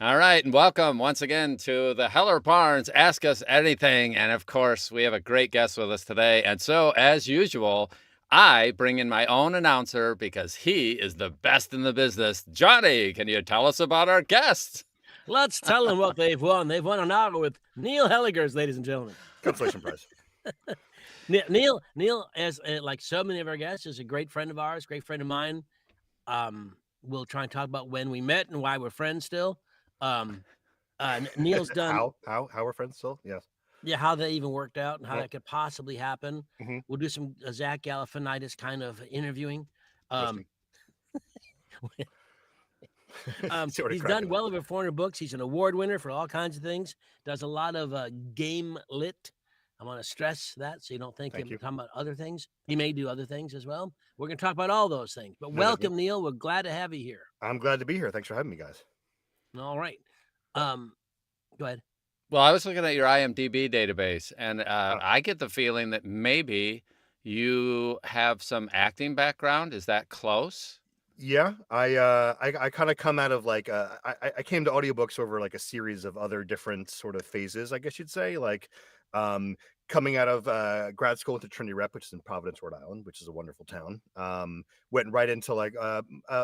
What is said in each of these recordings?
All right, and welcome once again to the Heller Barnes Ask Us Anything. And of course, we have a great guest with us today. And so, as usual, I bring in my own announcer because he is the best in the business. Johnny, can you tell us about our guests? Let's tell them what they've won. They've won an hour with Neil Hellegers, ladies and gentlemen. Consolation prize. Neil, as like so many of our guests, is a great friend of ours, great friend of mine. We'll try and talk about when we met and why we're friends still. Neil's done how we're friends still? Yes. Yeah, how that even worked out and how Yep. that could possibly happen. Mhm. We'll do some Zach Galifianakis kind of interviewing. He's done well over 400 books. He's an award winner for all kinds of things. Does a lot of game lit. I want to stress that so you don't think he's talking about other things. He may do other things as well. We're going to talk about all those things. But welcome, Neil. We're glad to have you here. I'm glad to be here. Thanks for having me, guys. All right. Go ahead. Well, I was looking at your IMDb database, and I get the feeling that maybe you have some acting background. Is that close? Yeah, I kind of come out of like I came to audiobooks over like a series of other different sort of phases, I guess you'd say, like coming out of grad school into Trinity Rep, which is in Providence, Rhode Island, which is a wonderful town. Went right into like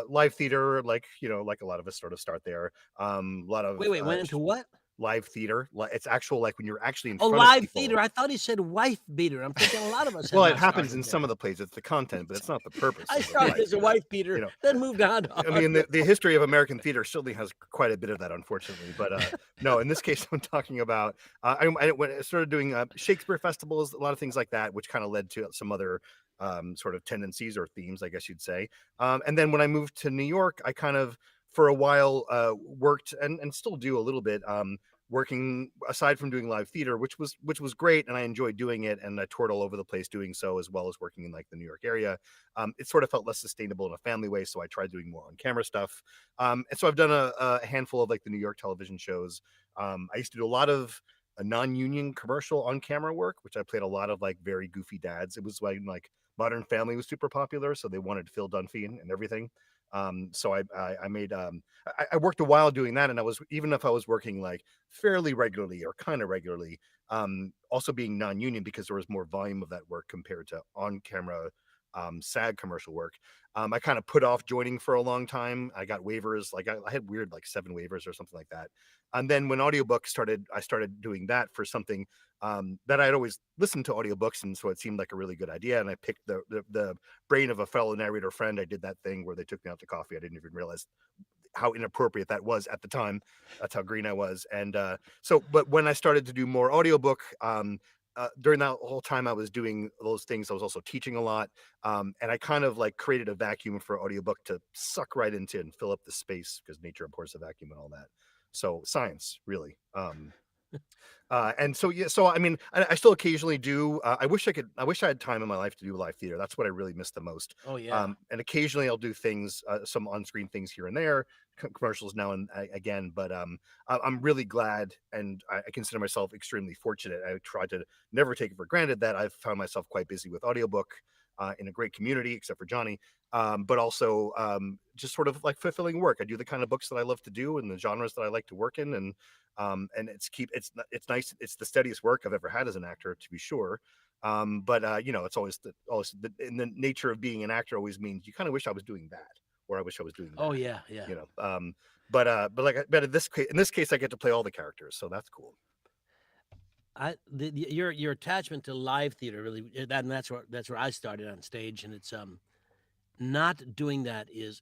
live theater, like like a lot of us sort of start there. A lot of wait, went into what? Live theater. It's actual, like when you're actually in front of live people. theater. I thought he said wife beater. I'm thinking a lot of us. Well, it happens in some of the plays. It's the content, but it's not the purpose. I started as a wife beater, then moved on. I mean, the history of American theater certainly has quite a bit of that, unfortunately. But no, in this case, I'm talking about when I started doing Shakespeare festivals, a lot of things like that, which kind of led to some other sort of tendencies or themes, I guess you'd say. And then when I moved to New York, I kind of for a while worked and still do a little bit working aside from doing live theater, which was great, and I enjoyed doing it, and I toured all over the place doing so, as well as working in like the New York area. It sort of felt less sustainable in a family way, so I tried doing more on camera stuff. And so I've done a handful of like the New York television shows. I used to do a lot of a non-union commercial on camera work, which I played a lot of like very goofy dads. It was when like Modern Family was super popular, so they wanted Phil Dunphy and everything. So I made I worked a while doing that, and I was, even if I was working like fairly regularly or kind of regularly, also being non-union because there was more volume of that work compared to on-camera SAG commercial work. I kind of put off joining for a long time. I got waivers, like I had weird like 7 waivers or something like that. And then when audiobooks started, I started doing that for something that I'd always listened to audiobooks, and so it seemed like a really good idea. And I picked the brain of a fellow narrator friend. I did that thing where they took me out to coffee. I didn't even realize how inappropriate that was at the time. That's how green I was. And but when I started to do more audiobook, during that whole time I was doing those things, I was also teaching a lot. And I kind of like created a vacuum for audiobook to suck right into and fill up the space, because nature abhors a vacuum and all that. So science, really. And so, yeah, so I mean, I still occasionally do. I wish I had time in my life to do live theater. That's what I really miss the most. Oh, yeah. And occasionally I'll do things, some on-screen things here and there, commercials now and again. But I'm really glad, and I consider myself extremely fortunate. I try to never take it for granted that I've found myself quite busy with audiobook in a great community, except for Johnny. But also just sort of like fulfilling work. I do the kind of books that I love to do and the genres that I like to work in, and it's nice. It's the steadiest work I've ever had as an actor, to be sure. But it's always in the nature of being an actor always means you kind of wish I was doing that, or I wish I was doing that. Oh yeah. But in this case I get to play all the characters, so that's cool. Your attachment to live theater really, that's where I started on stage, and it's not doing that is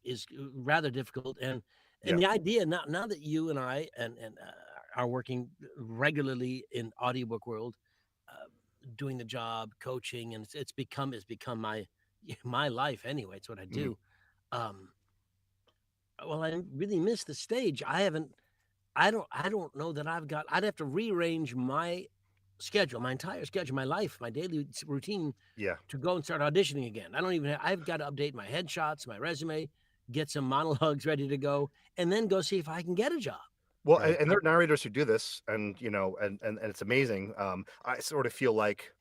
rather difficult. And the idea now that you and I and are working regularly in audiobook world, doing the job, coaching, and it's become my life anyway. It's what I do. Well, I really miss the stage. I don't know that I'd have to rearrange my schedule, my entire schedule, my life, my daily routine, to go and start auditioning again. I've got to update my headshots, my resume, get some monologues ready to go, and then go see if I can get a job. Well, and there are narrators who do this, and and it's amazing. I sort of feel like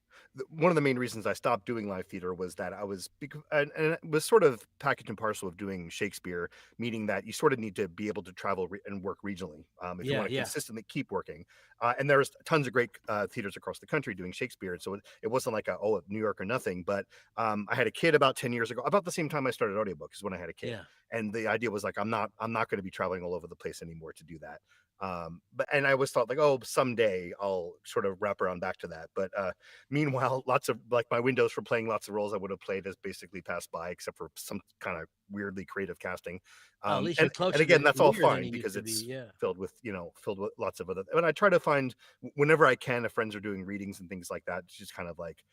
one of the main reasons I stopped doing live theater was that and it was sort of package and parcel of doing Shakespeare, meaning that you sort of need to be able to travel and work regionally if you Yeah, want to yeah. consistently keep working. And there's tons of great theaters across the country doing Shakespeare, so it wasn't like New York or nothing. But I had a kid about 10 years ago, about the same time I started Audiobooks is when I had a kid, Yeah. and the idea was like I'm not going to be traveling all over the place anymore to do that. And I always thought like, oh, someday I'll sort of wrap around back to that. But meanwhile, lots of like my windows for playing lots of roles I would have played has basically passed by, except for some kind of weirdly creative casting. At least you're And closer again, to that's all career than fine you used because to be. it's Yeah. filled with lots of other. And I try to find whenever I can, if friends are doing readings and things like that, just kind of like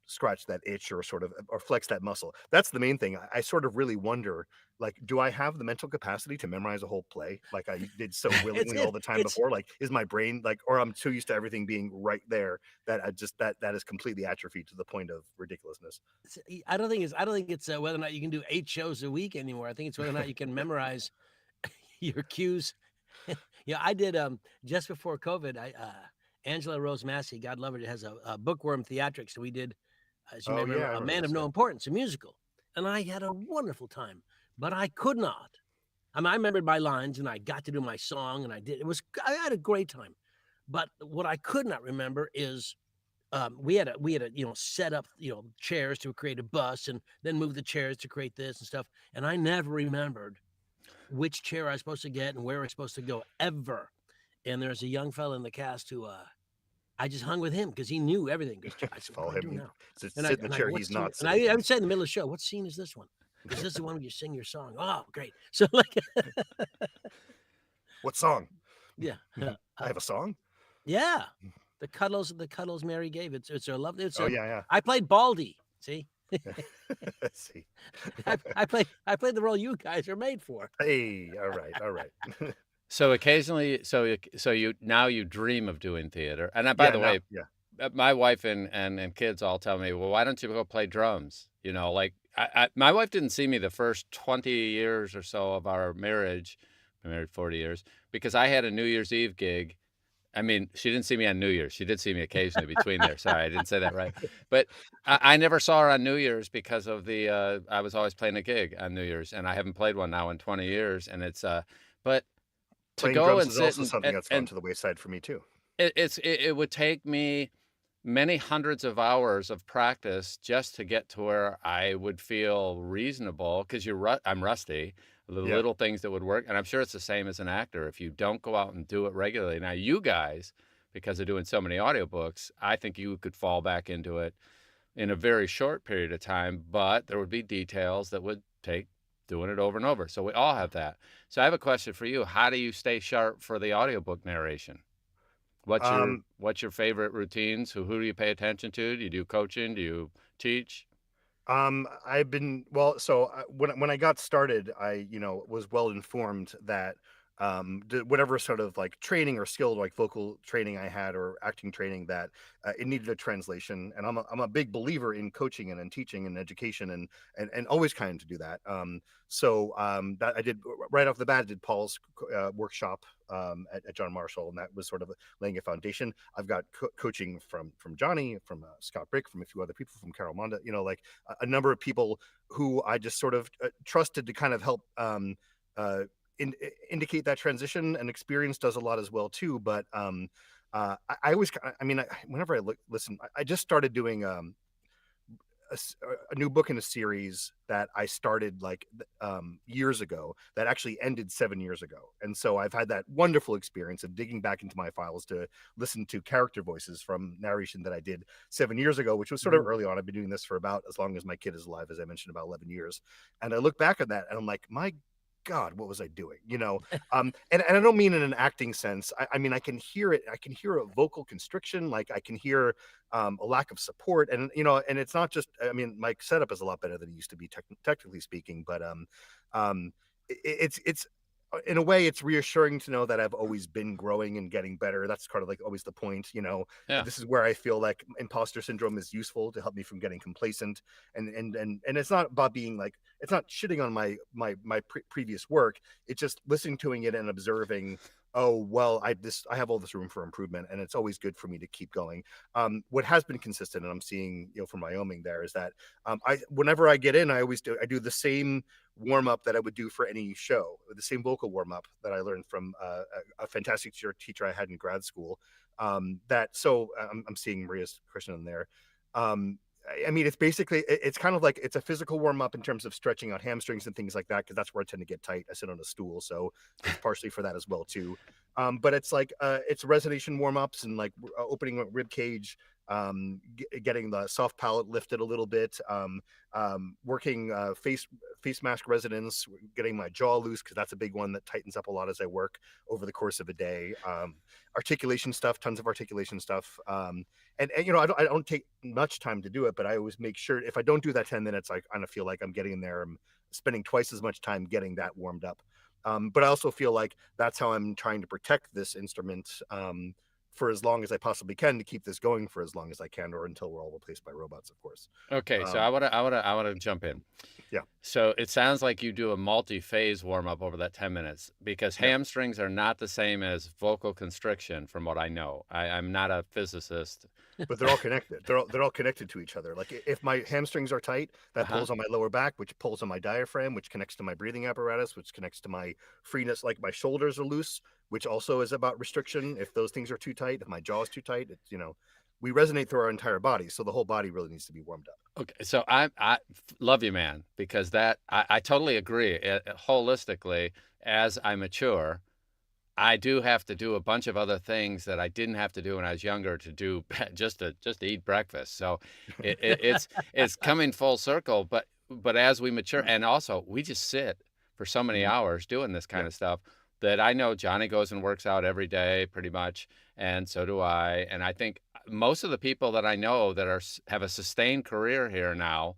scratch that itch or sort of or flex that muscle. That's the main thing. I sort of really wonder, like, do I have the mental capacity to memorize a whole play like I did so It's willingly all it. the time It's before? Like, is my brain like, or I'm too used to everything being right there that I just that is completely atrophied to the point of ridiculousness. I don't think it's whether or not you can do 8 shows a week anymore. I think it's whether or not you can memorize your cues. Yeah, I did just before COVID. Angela Rose Massey, God love her, has a bookworm theatrics. So we did, as you may Oh yeah, remember, I A remember Man this. of No Yeah. Importance, a musical, and I had a wonderful time. But I could not. I mean, I remembered my lines, and I got to do my song, and I did. I had a great time. But what I could not remember is we had to set up chairs to create a bus, and then move the chairs to create this and stuff. And I never remembered which chair I was supposed to get and where I was supposed to go ever. And there's a young fella in the cast who I just hung with him because he knew everything. I said, Follow "What do I do him. now?" Sit And in the chair what he's scene? not And sitting I in. would say in the middle of the show, "What scene is this one? Is this the one where you sing your song?" Oh, great! So like, What song? yeah, I have a song. yeah, the cuddles Mary gave. It's a lovely. Oh yeah, I played Baldy. See, yeah. Let's see. I played the role you guys are made for. Hey, all right. So occasionally, so you dream of doing theater. And by Yeah, the now, way, yeah. my wife and kids all tell me, well, why don't you go play drums? You know, like my wife didn't see me the first 20 years or so of our marriage. Been married 40 years because I had a New Year's Eve gig. I mean, she didn't see me on New Year's. She did see me occasionally between there. Sorry, I didn't say that right. But I never saw her on New Year's because of I was always playing a gig on New Year's, and I haven't played one now in 20 years. And it's, but to Playing go drums and is sit also something that's gone and to the wayside for me too. it would take me many hundreds of hours of practice just to get to where I would feel reasonable because I'm rusty. The Yeah. little things that would work, and I'm sure it's the same as an actor. If you don't go out and do it regularly, now you guys, because of doing so many audiobooks, I think you could fall back into it in a very short period of time. But there would be details that would take doing it over and over. So we all have that. So I have a question for you. How do you stay sharp for the audiobook narration? What's your favorite routines? Who do you pay attention to? Do you do coaching? Do you teach? I've been so when I got started, I was well informed that whatever sort of like training or skill like vocal training I had or acting training that it needed a translation, and I'm a big believer in coaching and in teaching and education and always kind to do that. That I did right off the bat. I did Paul's workshop at John Marshall, and that was sort of laying a foundation. I've got coaching from Johnny, from Scott Brick, from a few other people, from Carol Monda, like a number of people who I just sort of trusted to kind of help indicate that transition, and experience does a lot as well too. But I always, whenever I listen, I just started doing a new book in a series that I started like years ago that actually ended 7 years ago. And so I've had that wonderful experience of digging back into my files to listen to character voices from narration that I did 7 years ago, which was sort of early on. I've been doing this for about as long as my kid is alive, as I mentioned, about 11 years. And I look back at that and I'm like, my God, what was I doing? And I don't mean in an acting sense. I mean, I can hear it. I can hear a vocal constriction. Like I can hear a lack of support. And, and it's not just, I mean, my setup is a lot better than it used to be, technically speaking. But it's in a way, it's reassuring to know that I've always been growing and getting better. That's kind of like always the point, Yeah. This is where I feel like imposter syndrome is useful to help me from getting complacent. And it's not about being like, it's not shitting on my previous work. It's just listening to it and observing oh well, I have all this room for improvement, and it's always good for me to keep going. What has been consistent, and I'm seeing, from Wyoming there, is that I whenever I get in, I do the same warm up that I would do for any show, the same vocal warm up that I learned from a fantastic teacher I had in grad school. I'm seeing Maria's question in there. I mean, it's basically, it's kind of like, it's a physical warm up in terms of stretching out hamstrings and things like that, because that's where I tend to get tight. I sit on a stool, so it's partially for that as well too. But it's like it's resonation warm ups and like opening rib cage, getting the soft palate lifted a little bit, working face mask resonance, getting my jaw loose, because that's a big one that tightens up a lot as I work over the course of a day. Articulation stuff, tons of articulation stuff. And I don't take much time to do it, but I always make sure, if I don't do that 10 minutes, I kind of feel like I'm getting in there. I'm spending twice as much time getting that warmed up. But I also feel like that's how I'm trying to protect this instrument for as long as I possibly can, to keep this going for as long as I can, or until we're all replaced by robots, of course. Okay, so I wanna jump in. Yeah. So it sounds like you do a multi-phase warm up over that 10 minutes, because Yeah. hamstrings are not the same as vocal constriction, from what I know. I'm not a physicist. But they're all connected. They're all connected to each other. Like if my hamstrings are tight, that pulls on my lower back, which pulls on my diaphragm, which connects to my breathing apparatus, which connects to my freeness. Like my shoulders are loose, which also is about restriction. If those things are too tight, if my jaw is too tight, it's, we resonate through our entire body, so the whole body really needs to be warmed up. Okay, so I love you, man, because I totally agree. Holistically, as I mature, I do have to do a bunch of other things that I didn't have to do when I was younger to do just to eat breakfast. So it's coming full circle. But as we mature, and also we just sit for so many hours doing this kind of stuff, that I know Johnny goes and works out every day pretty much, and so do I. And I think most of the people that I know that have a sustained career here now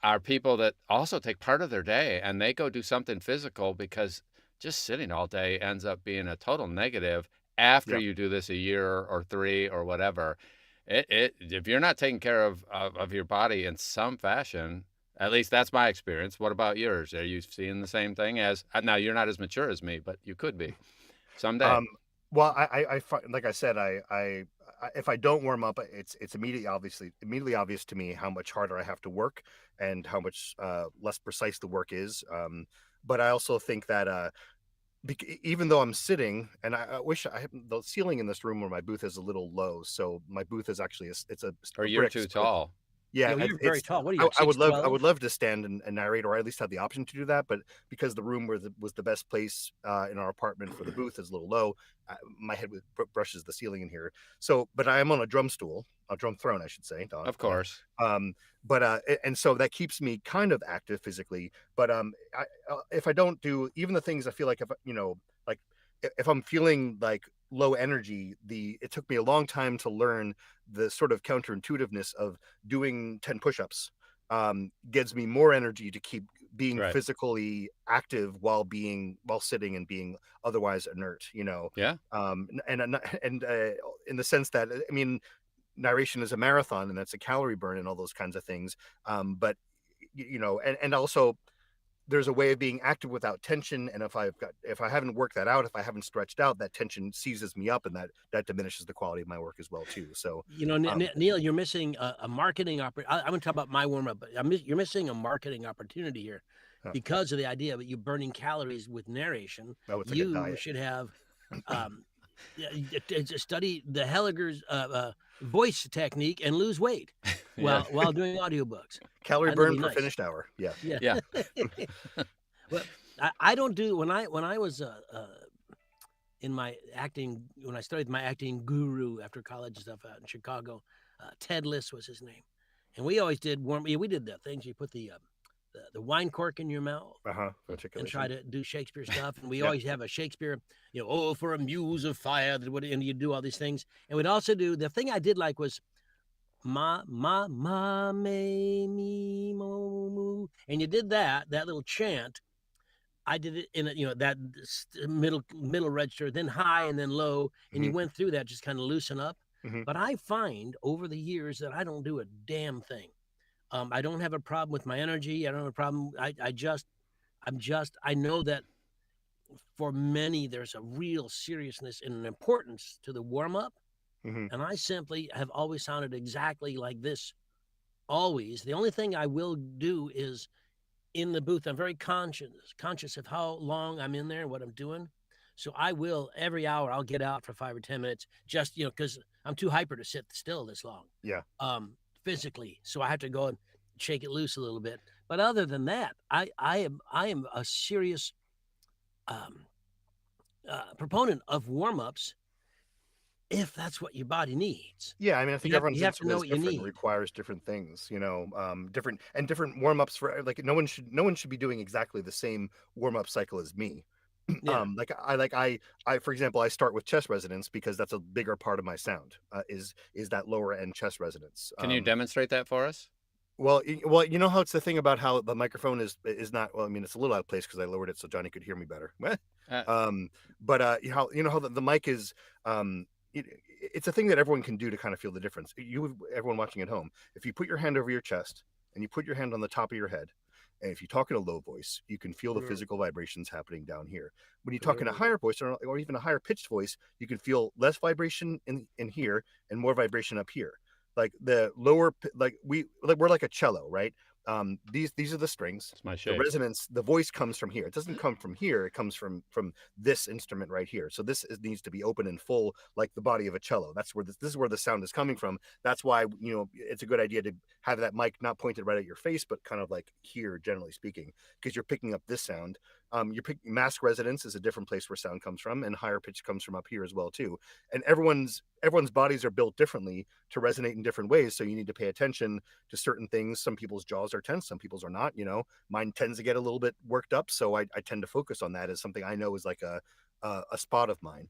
are people that also take part of their day and they go do something physical, because just sitting all day ends up being a total negative after you do this a year or 3 or whatever. If you're not taking care of your body in some fashion, at least that's my experience. What about yours? Are you seeing the same thing? As now, you're not as mature as me, but you could be someday. Well, like I said, if I don't warm up, it's immediately obvious to me how much harder I have to work and how much less precise the work is. But I also think that even though I'm sitting, and I wish the ceiling in this room where my booth is a little low, so my booth is actually or you're too tall. Yeah, you're very tall. What are you? I would love to stand and narrate, or at least have the option to do that. But because the room was the best place in our apartment for the booth is a little low, my head brushes the ceiling in here. So, but I am on a drum throne, I should say. Don. Of course. And so that keeps me kind of active physically. But if I don't do even the things I feel like, if I'm feeling like low energy, it took me a long time to learn the sort of counterintuitiveness of doing 10 push-ups gives me more energy to keep being physically active while sitting and being otherwise inert, Yeah. And in the sense that, I mean, narration is a marathon and that's a calorie burn and all those kinds of things. But and also there's a way of being active without tension. And if I haven't worked that out, if I haven't stretched out, that tension seizes me up, and that diminishes the quality of my work as well too. So, Neil, you're missing a marketing opportunity. I'm going to talk about my warm up, but you're missing a marketing opportunity here because of the idea that you're burning calories with narration. You should have, study the Hellegers voice technique and lose weight while doing audiobooks. Calorie burn per finished hour. Yeah. Well, I don't do when I was in my acting, when I started my acting guru after college and stuff out in Chicago, Ted Liss was his name, and we always did we did the things you put the wine cork in your mouth and try to do Shakespeare stuff, and we always have a Shakespeare, oh, for a muse of fire, and you do all these things, and we'd also do the thing I did like was ma me me mo moo, and you did that little chant. I did it in that middle register, then high and then low, and you went through that, just kind of loosen up. But I find over the years that I don't do a damn thing. I don't have a problem with my energy. I don't have a problem. I know that for many, there's a real seriousness and an importance to the warm up. Mhm. And I simply have always sounded exactly like this. Always. The only thing I will do is in the booth, I'm very conscious of how long I'm in there and what I'm doing. So I will every hour I'll get out for 5 or 10 minutes, just because I'm too hyper to sit still this long. Yeah. Physically. So I have to go and shake it loose a little bit. But other than that, I am a serious proponent of warm-ups if that's what your body needs. Yeah, I mean, I think everyone's You have to instrument know is what you different, need. requires different things, different warm-ups for like no one should be doing exactly the same warm-up cycle as me. Yeah. I for example, I start with chest resonance because that's a bigger part of my sound, is that lower end chest resonance. Can you demonstrate that for us? Well, you know how it's the thing about how the microphone is not, well, I mean, it's a little out of place because I lowered it so Johnny could hear me better. Uh, But you know how the mic is, it's a thing that everyone can do to kind of feel the difference. Everyone watching at home, if you put your hand over your chest and you put your hand on the top of your head, and if you talk in a low voice, you can feel the physical vibrations happening down here. When you talk in a higher voice or even a higher pitched voice, you can feel less vibration in here and more vibration up here. Like the lower, we're like a cello, right? These are the strings. It's my The shape. resonance, the voice comes from here. It doesn't come from here. It comes from this instrument right here. So needs to be open and full, like the body of a cello. That's where this is where the sound is coming from. That's why it's a good idea to have that mic not pointed right at your face, but kind of like here, generally speaking, because you're picking up this sound. You're picking mask resonance is a different place where sound comes from, and higher pitch comes from up here as well too. And everyone's bodies are built differently to resonate in different ways. So you need to pay attention to certain things. Some people's jaws are tense, some people's are not. Mine tends to get a little bit worked up, so I tend to focus on that as something I know is like a spot of mine.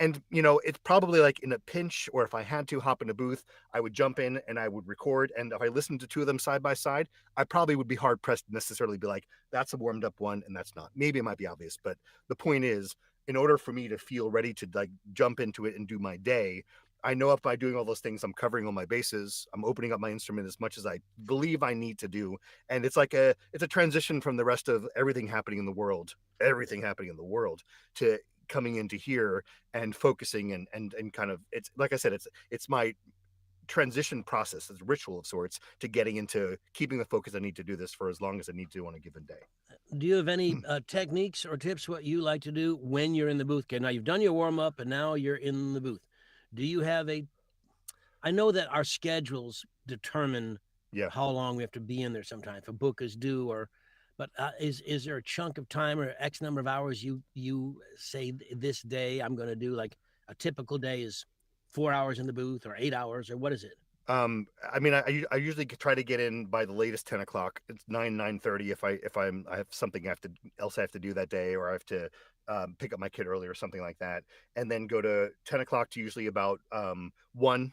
And it's probably like in a pinch, or if I had to hop in a booth, I would jump in and I would record. And if I listened to two of them side by side, I probably would be hard pressed to necessarily be like, that's a warmed up one and that's not. Maybe it might be obvious, but the point is, in order for me to feel ready to like jump into it and do my day, I know if by doing all those things, I'm covering all my bases. I'm opening up my instrument as much as I believe I need to do. And it's a transition from the rest of everything happening in the world, to coming into here and focusing and kind of, it's like I said, it's my transition process, it's a ritual of sorts to getting into keeping the focus I need to do this for as long as I need to on a given day. Do you have any techniques or tips what you like to do when you're in the booth? Okay, now you've done your warm up and now you're in the booth. Do you have I know that our schedules determine how long we have to be in there sometimes. If a book is due, but is there a chunk of time or X number of hours you say this day I'm going to do, like a typical day is 4 hours in the booth or 8 hours, or what is it? I mean, I usually try to get in by the latest 10 o'clock. It's 9:30 if I have something I have to do that day, or I have to pick up my kid early or something like that, and then go to 10 o'clock to usually about 1,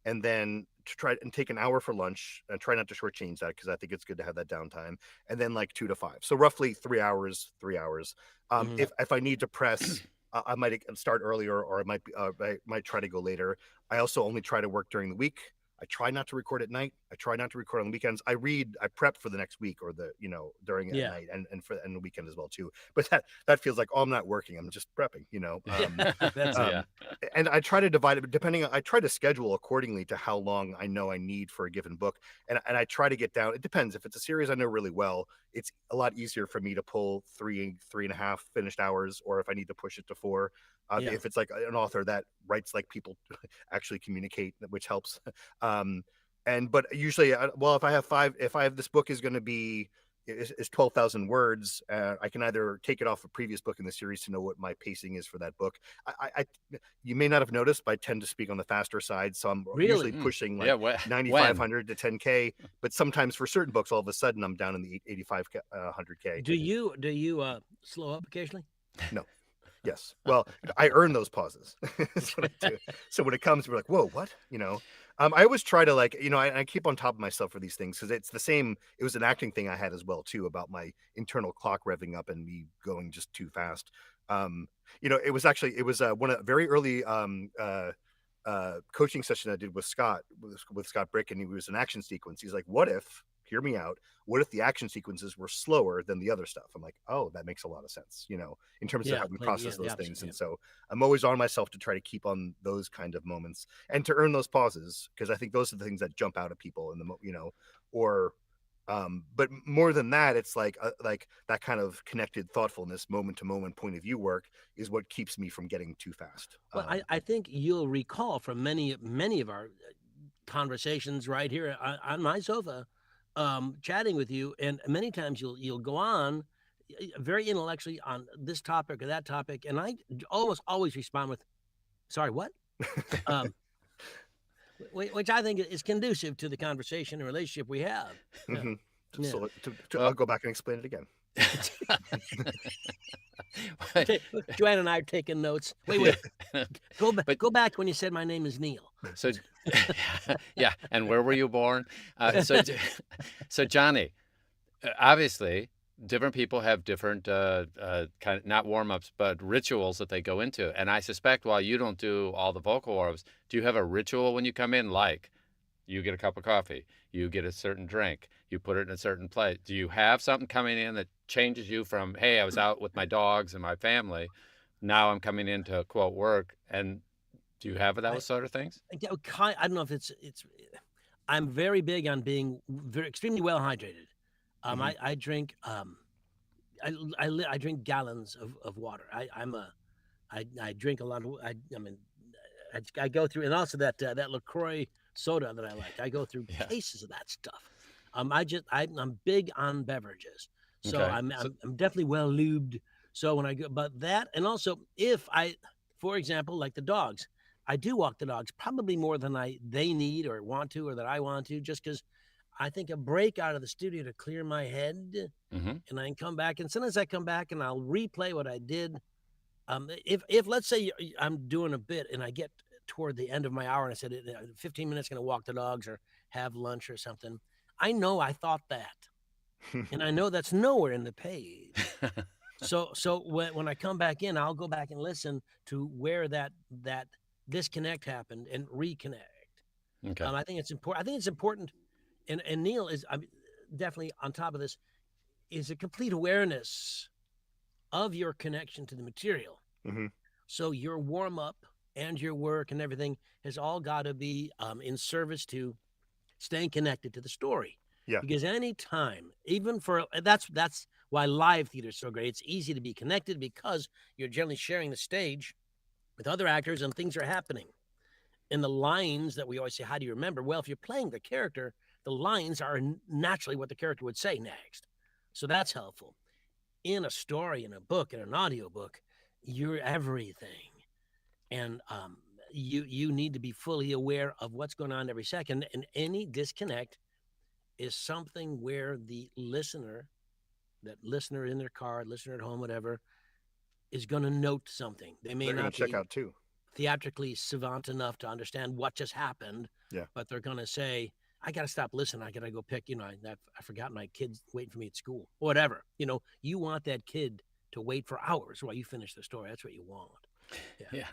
and then to try and take an hour for lunch and try not to shortchange that because I think it's good to have that downtime, and then like 2 to 5. So roughly 3 hours. If I need to press, I might start earlier, or I might try to go later. I also only try to work during the week. I try not to record at night. I try not to record on the weekends. I prep for the next week or during at night and the weekend as well too. But that feels like, I'm not working. I'm just prepping, and I try to divide it I try to schedule accordingly to how long I know I need for a given book. And I try to get down. It depends. If it's a series I know really well, it's a lot easier for me to pull 3.5 finished hours, or if I need to push it to 4. If it's like an author that writes like people actually communicate, which helps. But usually, if I have this book is going to be is 12,000 words, I can either take it off a previous book in the series to know what my pacing is for that book. You may not have noticed, but I tend to speak on the faster side, so I'm usually pushing like 9,500 to 10K. But sometimes for certain books, all of a sudden I'm down in the 8,500K. Do you slow up occasionally? No. Yes. Well, I earn those pauses. That's what I do. So when it comes, we're like, whoa, what? I always try to I keep on top of myself for these things because it's the same. It was an acting thing I had as well too, about my internal clock revving up and me going just too fast. It was one of the very early coaching session I did with Scott Brick, and he was an action sequence. He's like, what if hear me out. What if the action sequences were slower than the other stuff? I'm like, oh, that makes a lot of sense, in terms of how we process those things. And so I'm always on myself to try to keep on those kind of moments and to earn those pauses, because I think those are the things that jump out at people in the or but more than that, it's like that kind of connected thoughtfulness, moment to moment point of view work is what keeps me from getting too fast. Well, I think you'll recall from many of our conversations right here on my sofa, chatting with you, and many times you'll go on very intellectually on this topic or that topic, and I almost always respond with, "Sorry, what?" Which I think is conducive to the conversation and relationship we have. Mm-hmm. Yeah. So I'll go back and explain it again. Joanne and I are taking notes. Wait. Go back when you said my name is Neil. So, yeah. And where were you born? So Johnny, obviously, different people have different kind of, not warm-ups, but rituals that they go into. And I suspect while you don't do all the vocal warm-ups, do you have a ritual when you come in? Like, you get a cup of coffee, you get a certain drink, you put it in a certain place. Do you have something coming in that changes you from, hey, I was out with my dogs and my family, now I'm coming in to quote work? And do you have those sort of things? I don't know if it's. I'm very big on being extremely well hydrated. I drink. I drink gallons of water. I drink a lot of. I go through, and also that LaCroix soda that I like. I go through cases of that stuff. I'm big on beverages, so Okay. I'm definitely well lubed. So when I go, but that, and also if I, for example, like the dogs, I do walk the dogs probably more than they need or want to, or that I want to, just because I think a break out of the studio to clear my head, and I can come back. And sometimes I come back and I'll replay what I did. If let's say I'm doing a bit and I get toward the end of my hour and I said 15 minutes going to walk the dogs or have lunch or something, I know I thought that, and I know that's nowhere in the page. So when I come back in, I'll go back and listen to where that disconnect happened and reconnect. Okay. I think it's important. And Neil is definitely on top of this, is a complete awareness of your connection to the material. So your warm up and your work and everything has all got to be in service to staying connected to the story. Yeah. Because any time, even for that's why live theater is so great. It's easy to be connected because you're generally sharing the stage with other actors and things are happening. And the lines that we always say, how do you remember? Well, if you're playing the character, the lines are naturally what the character would say next. So that's helpful. In a story, in a book, in an audiobook, you're everything. And you need to be fully aware of what's going on every second. And any disconnect is something where the listener, that listener in their car, listener at home, whatever, is going to note something. They're not check out too. Theatrically savant enough to understand what just happened. Yeah. But they're going to say, I got to stop listening. I got to go pick, I forgot my kid's waiting for me at school, whatever. You want that kid to wait for hours while you finish the story. That's what you want. Yeah.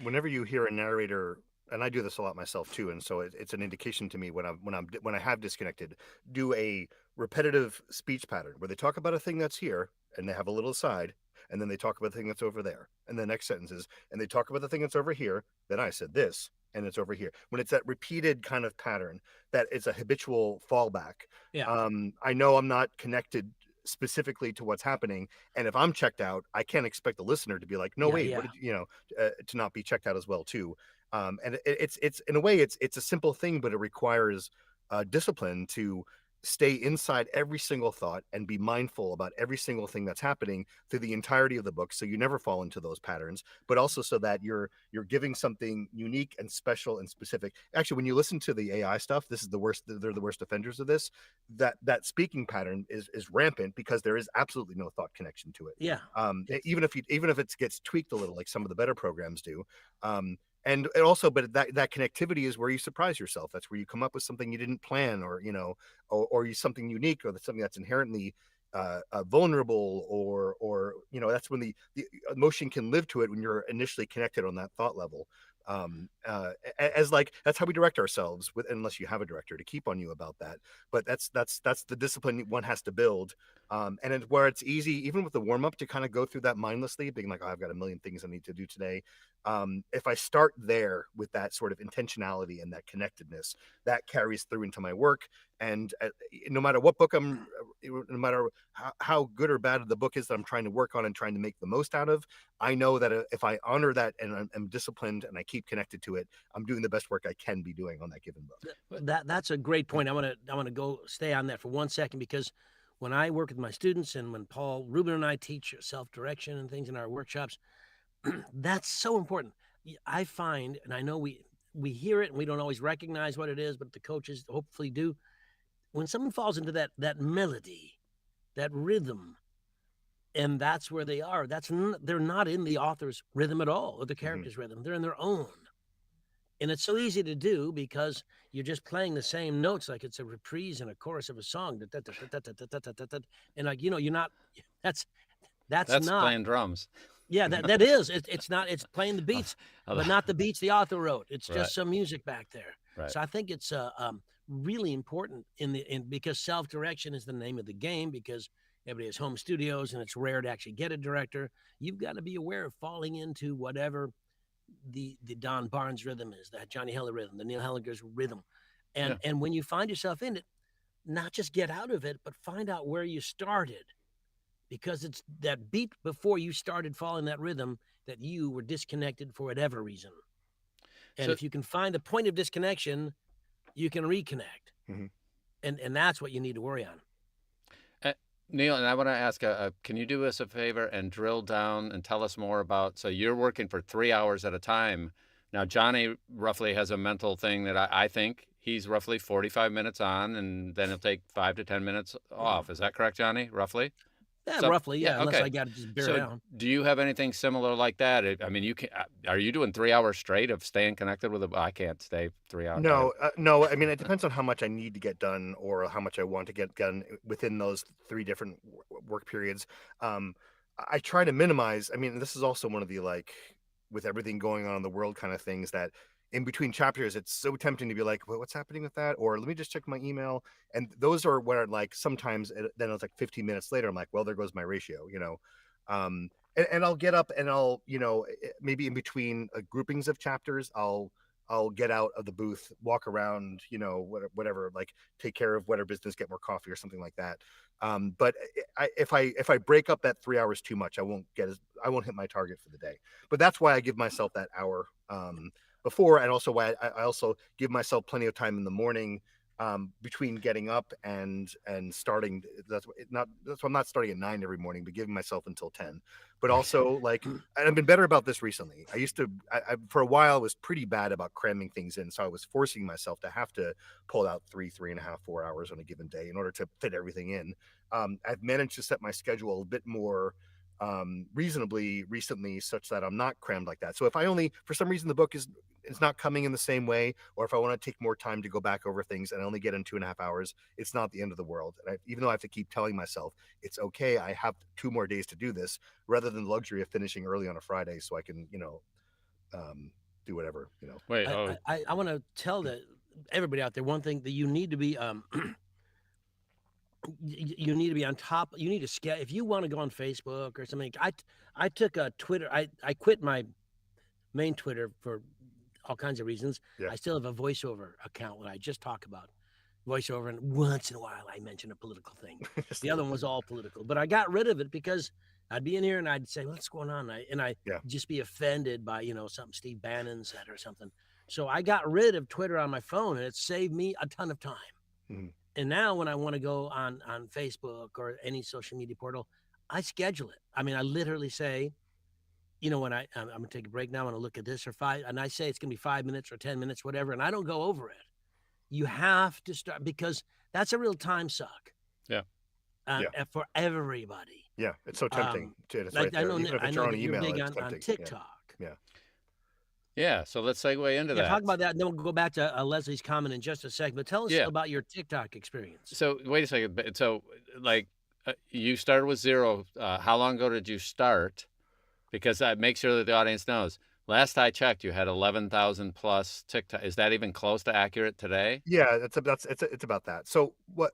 Whenever you hear a narrator, and I do this a lot myself too, and so it's an indication to me when I have disconnected, do a repetitive speech pattern where they talk about a thing that's here and they have a little aside, and then they talk about the thing that's over there, and the next sentence is, and they talk about the thing that's over here, then I said this, and it's over here. When it's that repeated kind of pattern, that it's a habitual fallback. Yeah. I know I'm not connected specifically to what's happening, and if I'm checked out, I can't expect the listener to be like, no, wait, what did to not be checked out as well too. And it's in a way it's a simple thing, but it requires discipline to stay inside every single thought and be mindful about every single thing that's happening through the entirety of the book, so you never fall into those patterns, but also so that you're giving something unique and special and specific. Actually, when you listen to the AI stuff, this is the worst. They're the worst offenders of this. That speaking pattern is rampant because there is absolutely no thought connection to it. Yeah. Even if it gets tweaked a little, like some of the better programs do. And also, but that connectivity is where you surprise yourself. That's where you come up with something you didn't plan, or or something unique, or something that's inherently vulnerable, or that's when the emotion can live to it when you're initially connected on that thought level. as like that's how we direct ourselves with, unless you have a director to keep on you about that. But that's the discipline one has to build. And it's where it's easy, even with the warm up, to kind of go through that mindlessly, being like, oh, I've got a million things I need to do today. If I start there with that sort of intentionality and that connectedness, that carries through into my work. And no matter what book no matter how good or bad the book is that I'm trying to work on and trying to make the most out of, I know that if I honor that and I'm disciplined and I keep connected to it, I'm doing the best work I can be doing on that given book. That's a great point. I want to go stay on that for 1 second, because when I work with my students and when Paul Rubin and I teach self-direction and things in our workshops, that's so important. I find, and I know we hear it and we don't always recognize what it is, but the coaches hopefully do. When someone falls into that melody, that rhythm, and that's where they are, they're not in the author's rhythm at all, or the character's rhythm. They're in their own. And it's so easy to do because you're just playing the same notes like it's a reprise and a chorus of a song. And like, you're not, that's not playing drums. Yeah, that is. It's not, it's playing the beats, but not the beats the author wrote. It's just some music back there. Right. So I think it's really important because self-direction is the name of the game, because everybody has home studios and it's rare to actually get a director. You've got to be aware of falling into whatever the Don Baarns rhythm is, that Johnny Heller rhythm, the Neil Hellegers rhythm. And when you find yourself in it, not just get out of it, but find out where you started, because it's that beat before you started following that rhythm that you were disconnected for whatever reason. And if you can find the point of disconnection, you can reconnect. And that's what you need to worry on. Neil, and I want to ask, can you do us a favor and drill down and tell us more about, so you're working for 3 hours at a time. Now, Johnny roughly has a mental thing that I think he's roughly 45 minutes on, and then he'll take 5 to 10 minutes off. Is that correct, Johnny, roughly? Yeah, roughly, yeah, unless I got to just bear down. Do you have anything similar like that? I mean, are you doing 3 hours straight of staying connected with I can't stay 3 hours. No, no. I mean, it depends on how much I need to get done or how much I want to get done within those 3 different work periods. I try to minimize. I mean, this is also one of the, like, with everything going on in the world kind of things, that in between chapters, it's so tempting to be like, well, what's happening with that? Or let me just check my email. And those are where, like, sometimes then it's like 15 minutes later, I'm like, well, there goes my ratio, and I'll get up and I'll, maybe in between groupings of chapters, I'll get out of the booth, walk around, whatever, like take care of whatever business, get more coffee or something like that. But if I break up that 3 hours too much, I won't hit my target for the day. But that's why I give myself that hour before, and also why I also give myself plenty of time in the morning between getting up and starting. That's why I'm not starting at 9 every morning, but giving myself until 10. But also, like, and I've been better about this recently. I used to, for a while, was pretty bad about cramming things in, so I was forcing myself to have to pull out 3.5, 4 hours on a given day in order to fit everything in. I've managed to set my schedule a bit more reasonably recently, such that I'm not crammed like that. So if I for some reason the book is not coming in the same way, or if I want to take more time to go back over things and I only get in 2.5 hours, it's not the end of the world. And even though I have to keep telling myself it's okay, I have 2 more days to do this, rather than the luxury of finishing early on a Friday so I can, do whatever, Wait, I want to tell everybody out there one thing, that you need to be you need to be on top. You need to if you want to go on Facebook or something. I took a Twitter. I quit my main Twitter for all kinds of reasons. I still have a voiceover account where I just talk about voiceover, and once in a while I mention a political thing. The other one was all political, but I got rid of it because I'd be in here and I'd say, what's going on? And I just be offended by, something Steve Bannon said or something. So I got rid of Twitter on my phone, and it saved me a ton of time. Mm-hmm. And now when I want to go on Facebook or any social media portal, I schedule it. I mean, I literally say, when I'm going to take a break now, I'm going to look at this or 5, and I say it's going to be 5 minutes or 10 minutes, whatever, and I don't go over it. You have to start, because that's a real time suck. Yeah. For everybody. Yeah, it's so tempting. It's like, right there. I know that you're big on TikTok. Yeah, so let's segue into that. Talk about that, and then we'll go back to Leslie's comment in just a second. But tell us about your TikTok experience. So wait a second. So, like, you started with 0. How long ago did you start? Because make sure that the audience knows. Last I checked, you had 11,000 plus TikTok. Is that even close to accurate today? Yeah, it's about that. So what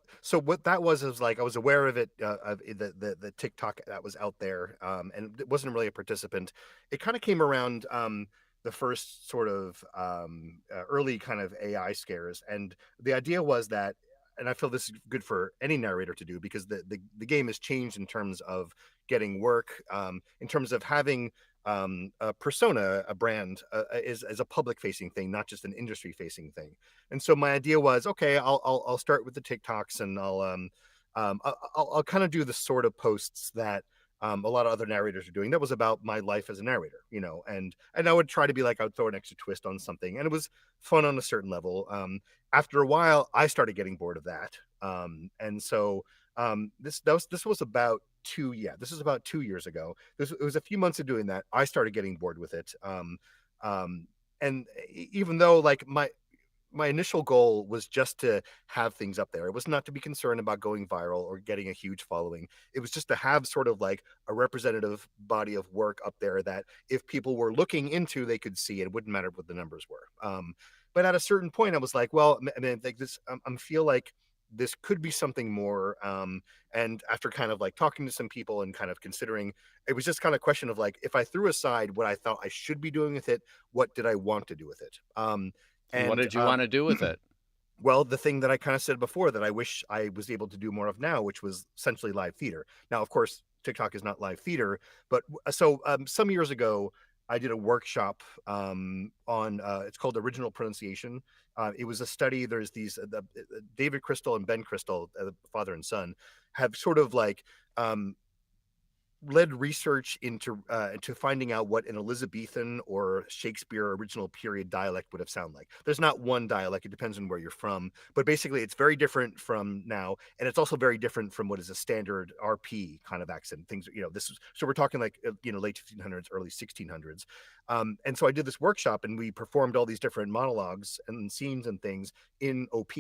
that was is like I was aware of it, of the TikTok that was out there, and it wasn't really a participant. It kind of came around the first sort of early kind of AI scares, and the idea was that, and I feel this is good for any narrator to do because the game has changed in terms of getting work, in terms of having a persona, a brand, is as a public facing thing, not just an industry facing thing. And so my idea was, okay, I'll start with the TikToks, and I'll kind of do the sort of posts that a lot of other narrators are doing. That was about my life as a narrator, you know, and I would try to be like, I would throw an extra twist on something, and it was fun on a certain level. After a while, I started getting bored of that, and so this was about this is about 2 years ago. It was a few months of doing that. I started getting bored with it. And even though like my initial goal was just to have things up there. It was not to be concerned about going viral or getting a huge following. It was just to have sort of like a representative body of work up there that if people were looking into, they could see. It wouldn't matter what the numbers were. But at a certain point, I was like, well, I mean, like this, I feel like this could be something more. And after kind of like talking to some people and kind of considering, it was just kind of a question of like, if I threw aside what I thought I should be doing with it, what did I want to do with it? And what did you want to do with it? Well, the thing that I kind of said before that I wish I was able to do more of now, which was essentially live theater. Now, of course, TikTok is not live theater, but so some years ago, I did a workshop on it's called Original Pronunciation. It was a study. There's these David Crystal and Ben Crystal, father and son, have sort of like led research into finding out what an Elizabethan or Shakespeare original period dialect would have sounded like. There's not one dialect; it depends on where you're from. But basically, it's very different from now, and it's also very different from what is a standard RP kind of accent. Things, you know, this is so we're talking like late 1500s, early 1600s. And so I did this workshop, and we performed all these different monologues and scenes and things in OP.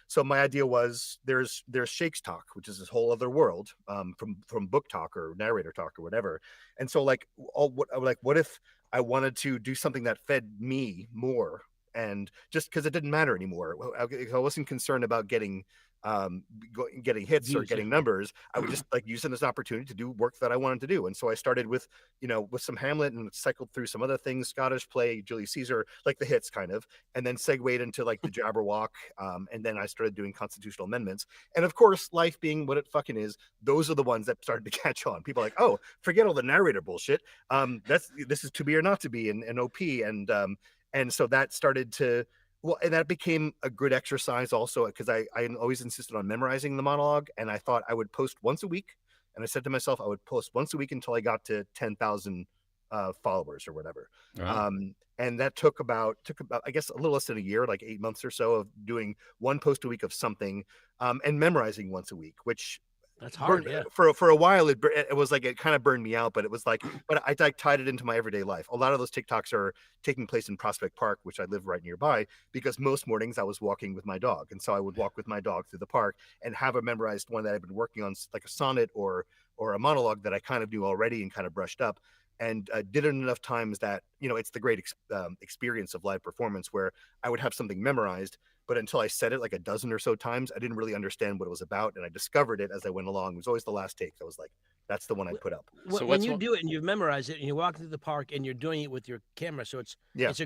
So my idea was there's Shakes Talk, which is this whole other world from book talk or narrator talk or whatever. And so like what if I wanted to do something that fed me more, and just because it didn't matter anymore, I wasn't concerned about getting hits Views, or getting yeah. numbers. I would just like using this opportunity to do work that I wanted to do. And so I started with, with some Hamlet and cycled through some other things, Scottish play, Julius Caesar, like the hits kind of, and then segued into like the Jabberwock. And then I started doing constitutional amendments. And of course, life being what it fucking is, those are the ones that started to catch on. People are like, oh, forget all the narrator bullshit. This is to be or not to be in OP. And so that started to, well, and that became a good exercise also because I always insisted on memorizing the monologue, and I thought I would post once a week. And I said to myself, I would post once a week until I got to 10,000 followers or whatever. Wow. And that took about, I guess, a little less than a year, like 8 months or so of doing one post a week of something, and memorizing once a week, which That's hard, burned, yeah. for a while it was like it kind of burned me out, but it was like, but I like tied it into my everyday life. A lot of those TikToks are taking place in Prospect Park, which I live right nearby, because most mornings I was walking with my dog, and so I would walk with my dog through the park and have a memorized one that I've been working on, like a sonnet or a monologue that I kind of knew already and kind of brushed up, and did it enough times that it's the great experience of live performance where I would have something memorized, but until I said it like a dozen or so times, I didn't really understand what it was about, and I discovered it as I went along. It was always the last take that was like, that's the one I put up. So When you do it and you've memorized it and you're walking through the park and you're doing it with your camera, so it's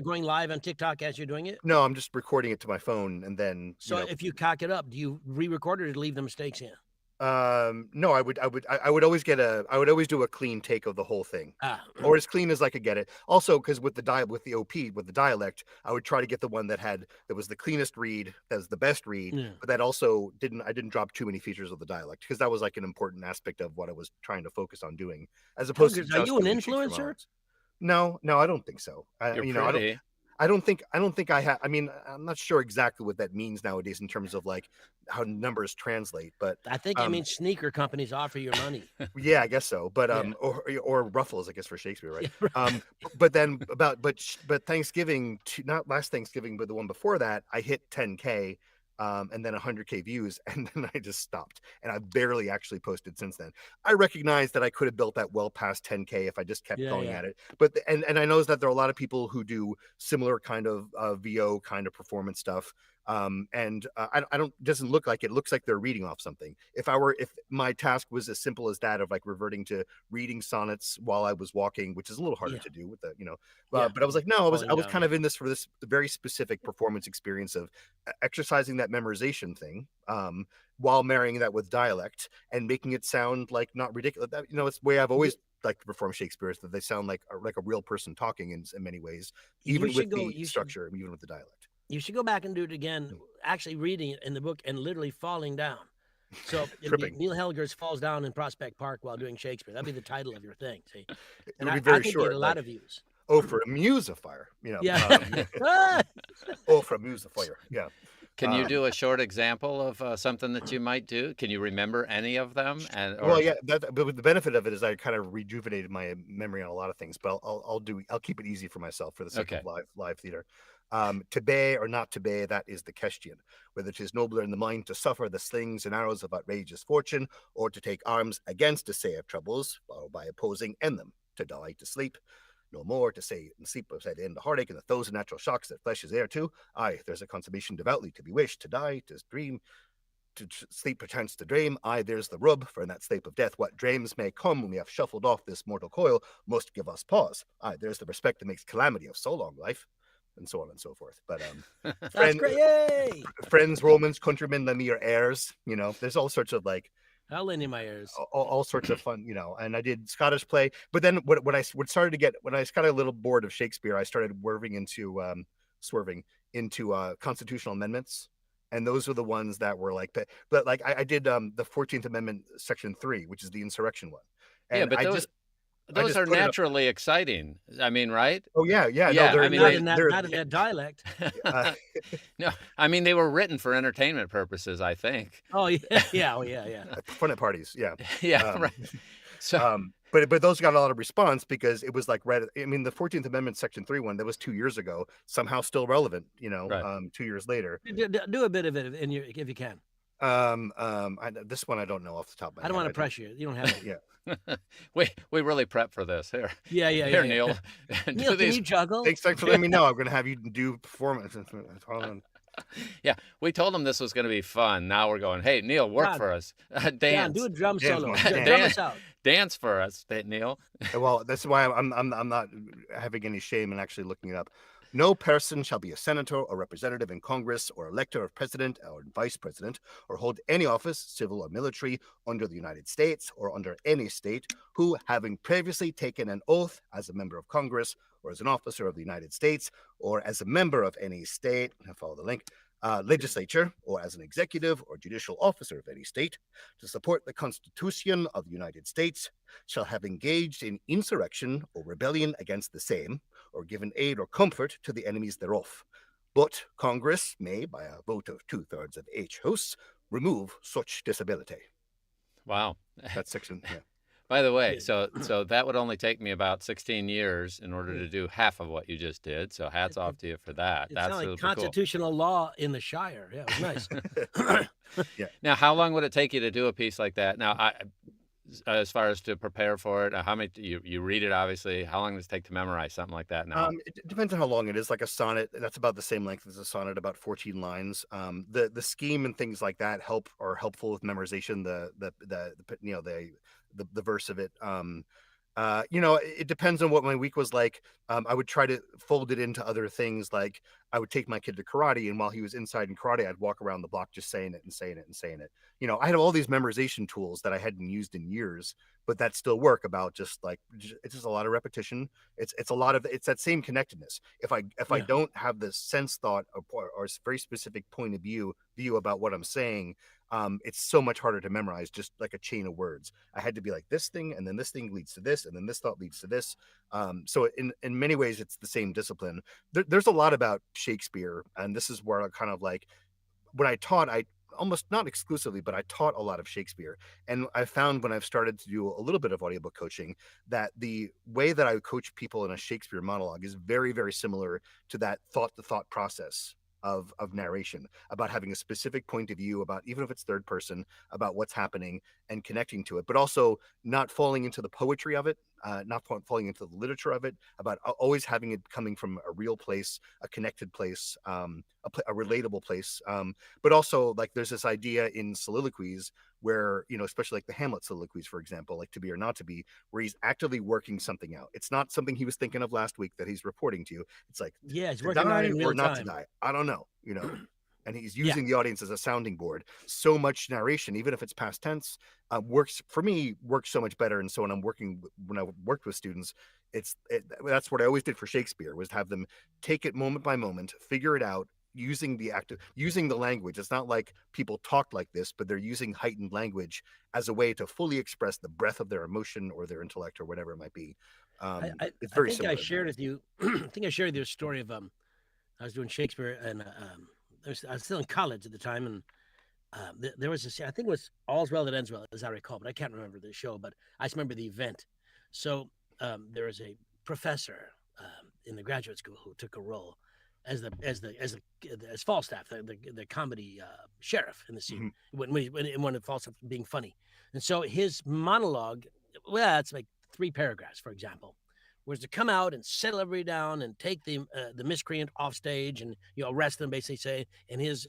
going live on TikTok as you're doing it? No, I'm just recording it to my phone, and then So if you cock it up, do you re-record it or leave the mistakes in? no, I would always do a clean take of the whole thing, or as clean as I could get it. Also, because with the OP, with the dialect, I would try to get the one that was the cleanest read, that was the best read, but that also I didn't drop too many features of the dialect, because that was like an important aspect of what I was trying to focus on doing, as opposed to Are just you an doing Shakespeare influencer? monologues. No, I don't think so. I don't think I have. I mean, I'm not sure exactly what that means nowadays in terms of like how numbers translate, but I think it means sneaker companies offer you money. yeah, I guess so. But or Ruffles, I guess, for Shakespeare, right? But then but Thanksgiving, not last Thanksgiving, but the one before that, I hit 10K and then 100K views, and then I just stopped, and I've barely actually posted since then. I recognize that I could have built that well past 10K if I just kept going at it, but and I know that there are a lot of people who do similar kind of VO kind of performance stuff. I don't, doesn't look like it looks like they're reading off something. If my task was as simple as that of like reverting to reading sonnets while I was walking, which is a little harder to do with the, but I was like, no, I was kind of in this for this very specific performance experience of exercising that memorization thing, while marrying that with dialect and making it sound like not ridiculous. That, it's the way I've always like to perform Shakespeare, is that they sound like a real person talking in many ways, even with the structure, even with the dialect. You should go back and do it again, actually reading it in the book and literally falling down. So Neil Hellegers falls down in Prospect Park while doing Shakespeare. That'd be the title of your thing. See, and it would be very short. Get a lot of views. Oh, for a musifier, oh, for a musifier, yeah. Can you do a short example of something that you might do? Can you remember any of them? Well, yeah, but the benefit of it is I kind of rejuvenated my memory on a lot of things. But I'll keep it easy for myself for the sake of live theater. To be or not to be, that is the question. Whether 'tis nobler in the mind to suffer the slings and arrows of outrageous fortune, or to take arms against a say of troubles, or by opposing end them, to die, to sleep. No more to say and sleep beside the end of heartache and the thousand natural shocks that flesh is heir to. Aye, there's a consummation devoutly to be wished, to die, to dream, to sleep perchance to dream. Aye, there's the rub, for in that sleep of death, what dreams may come when we have shuffled off this mortal coil must give us pause. Aye, there's the respect that makes calamity of so long life, and so on and so forth. But that's great. Yay! Friends, Romans, countrymen, lend me your heirs. There's all sorts of like, I'll lend you my ears. All sorts of fun, and I did Scottish play. But then when I got a little bored of Shakespeare, I started swerving into constitutional amendments. And those were the ones that were like, but like I did the 14th Amendment, Section 3, which is the insurrection one. And yeah, but those are naturally exciting. I mean, right? Oh yeah. No, not in that dialect. No, I mean, they were written for entertainment purposes, I think. Oh yeah. Fun at parties, yeah. Yeah, right. So, but those got a lot of response because it was like the 14th Amendment, Section 3 one that was 2 years ago, somehow still relevant. 2 years later. Do a bit of it if you can. This one I don't know off the top of my head. I don't want to pressure you. You don't have it. Yeah. we really prep for this here. Yeah. Here, Neil. Neil, can you juggle? Thanks for letting me know. I'm going to have you do performance. Yeah, we told him this was going to be fun. Now we're going, hey, Neil, work for us. Dance. Do a drum solo. Drum us out. Dance for us, Neil. Well, that's why I'm not having any shame in actually looking it up. No person shall be a senator or representative in Congress or elector of president or vice president or hold any office, civil or military, under the United States or under any state who, having previously taken an oath as a member of Congress or as an officer of the United States or as a member of any state, follow the link, legislature or as an executive or judicial officer of any state to support the Constitution of the United States shall have engaged in insurrection or rebellion against the same or given aid or comfort to the enemies thereof. But Congress may, by a vote of 2/3 of each house, remove such disability. Wow. That's section, yeah. By the way, so that would only take me about 16 years in order to do half of what you just did. So hats off to you for that. That's like constitutional law in the Shire. Yeah, it was nice. Yeah. Now, how long would it take you to do a piece like that? Now, as far as to prepare for it, how many you read it? Obviously, how long does it take to memorize something like that? Now, it depends on how long it is. Like a sonnet, that's about the same length as a sonnet, about 14 lines. The scheme and things like that are helpful with memorization. The verse of it. It depends on what my week was like. I would try to fold it into other things. Like I would take my kid to karate, and while he was inside in karate, I'd walk around the block just saying it and saying it and saying it. I had all these memorization tools that I hadn't used in years, but that still work about just like, it's just a lot of repetition. It's that same connectedness. If I don't have the sense thought or very specific point of view about what I'm saying, it's so much harder to memorize, just like a chain of words. I had to be like this thing, and then this thing leads to this, and then this thought leads to this. So in many ways, it's the same discipline. There's a lot about Shakespeare, and this is where I kind of like, when I taught, I almost not exclusively, but I taught a lot of Shakespeare. And I found when I've started to do a little bit of audiobook coaching, that the way that I coach people in a Shakespeare monologue is very, very similar to that thought process of narration, about having a specific point of view, about, even if it's third person, about what's happening and connecting to it, but also not falling into the poetry of it, not falling into the literature of it, about always having it coming from a real place, a connected place, a relatable place. But also, like, there's this idea in soliloquies where, you know, especially like the Hamlet soliloquies, for example, like To Be or Not to Be, where he's actively working something out. It's not something he was thinking of last week that he's reporting to you. It's like, Yeah, he's to working out die in or real not to time. die, I don't know, you know. And he's Yeah. using the audience as a sounding board. So much narration, even if it's past tense, works for me, works so much better. And so when I worked with students, that's what I always did for Shakespeare, was have them take it moment by moment, figure it out, using the language. It's not like people talk like this, but they're using heightened language as a way to fully express the breadth of their emotion or their intellect or whatever it might be. It's very I think similar. I shared with you. I think I shared with you a story of I was doing Shakespeare, and I was still in college at the time, and there was this. I think it was All's Well That Ends Well, as I recall, but I can't remember the show. But I just remember the event. So there was a professor in the graduate school who took a role as Falstaff, the comedy sheriff in the scene, when it Falstaff being funny. And so his monologue, well, it's like 3 paragraphs, for example, was to come out and settle everybody down and take the miscreant off stage and, you know, arrest them, basically say, and his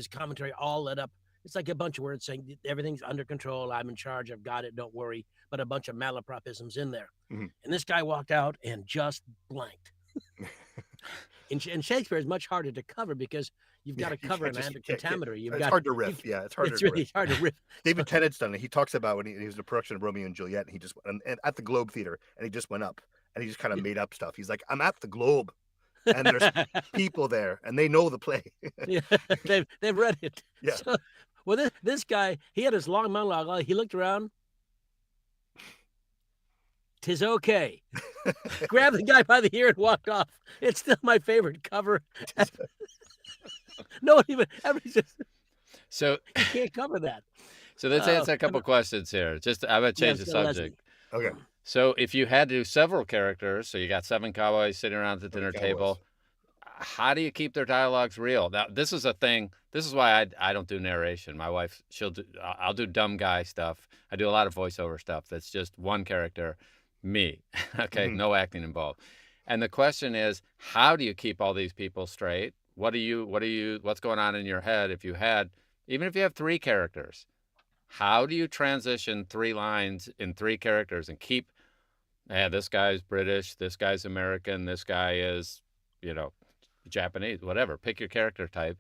commentary all led up. It's like a bunch of words saying everything's under control, I'm in charge, I've got it, don't worry, but a bunch of malapropisms in there. And this guy walked out and just blanked. And Shakespeare is much harder to cover because you've got to cover an pentameter. It's hard to riff. Yeah, it's hard. It's really hard to riff. David Tennant's done it. He talks about when he was in a production of Romeo and Juliet, and he just and at the Globe Theater, and he just went up and he just kind of made up stuff. He's like, I'm at the Globe, and there's people there, and they know the play. Yeah, they've read it. Yeah. So, well, this guy, he had his long monologue. He looked around. 'Tis okay. Grabbed the guy by the ear and walked off. It's still my favorite cover. No one even ever just. So you can't cover that. So let's answer a couple questions here. Just I'm gonna change the subject. Okay. So if you had to do several characters, so you got 7 cowboys sitting around the dinner table, how do you keep their dialogues real? Now, this is a thing. This is why I don't do narration. My wife, I'll do dumb guy stuff. I do a lot of voiceover stuff. That's just one character, me. Okay, no acting involved. And the question is, how do you keep all these people straight? What's going on in your head even if you have 3 characters? How do you transition 3 lines in 3 characters and keep, this guy's British, this guy's American, this guy is, Japanese, whatever. Pick your character type.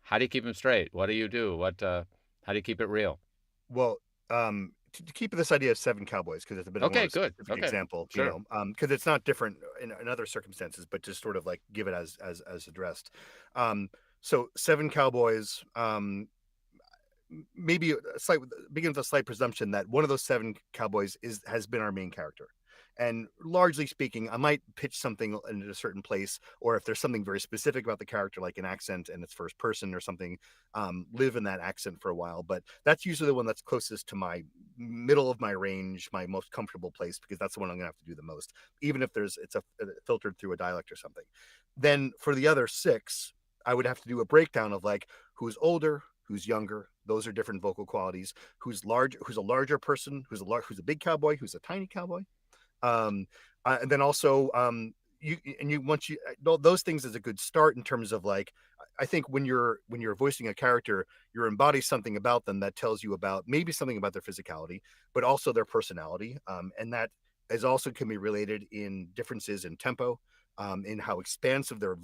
How do you keep them straight? What do you do? How do you keep it real? Well, to keep this idea of 7 cowboys, because it's a bit of a specific example, sure. Because it's not different in other circumstances, but just sort of like give it as addressed. So 7 cowboys, maybe begin with a slight presumption that one of those 7 cowboys has been our main character. And largely speaking, I might pitch something in a certain place, or if there's something very specific about the character, like an accent and it's first person or something, live in that accent for a while. But that's usually the one that's closest to my middle of my range, my most comfortable place, because that's the one I'm gonna have to do the most, even if it's filtered through a dialect or something. Then for the other 6, I would have to do a breakdown of like who's older, who's younger. Those are different vocal qualities. Who's a larger person, who's a big cowboy, who's a tiny cowboy. And then also those things is a good start in terms of like, I think when you're voicing a character, you're embodying something about them that tells you about maybe something about their physicality, but also their personality. And that is also can be related in differences in tempo, in how expansive their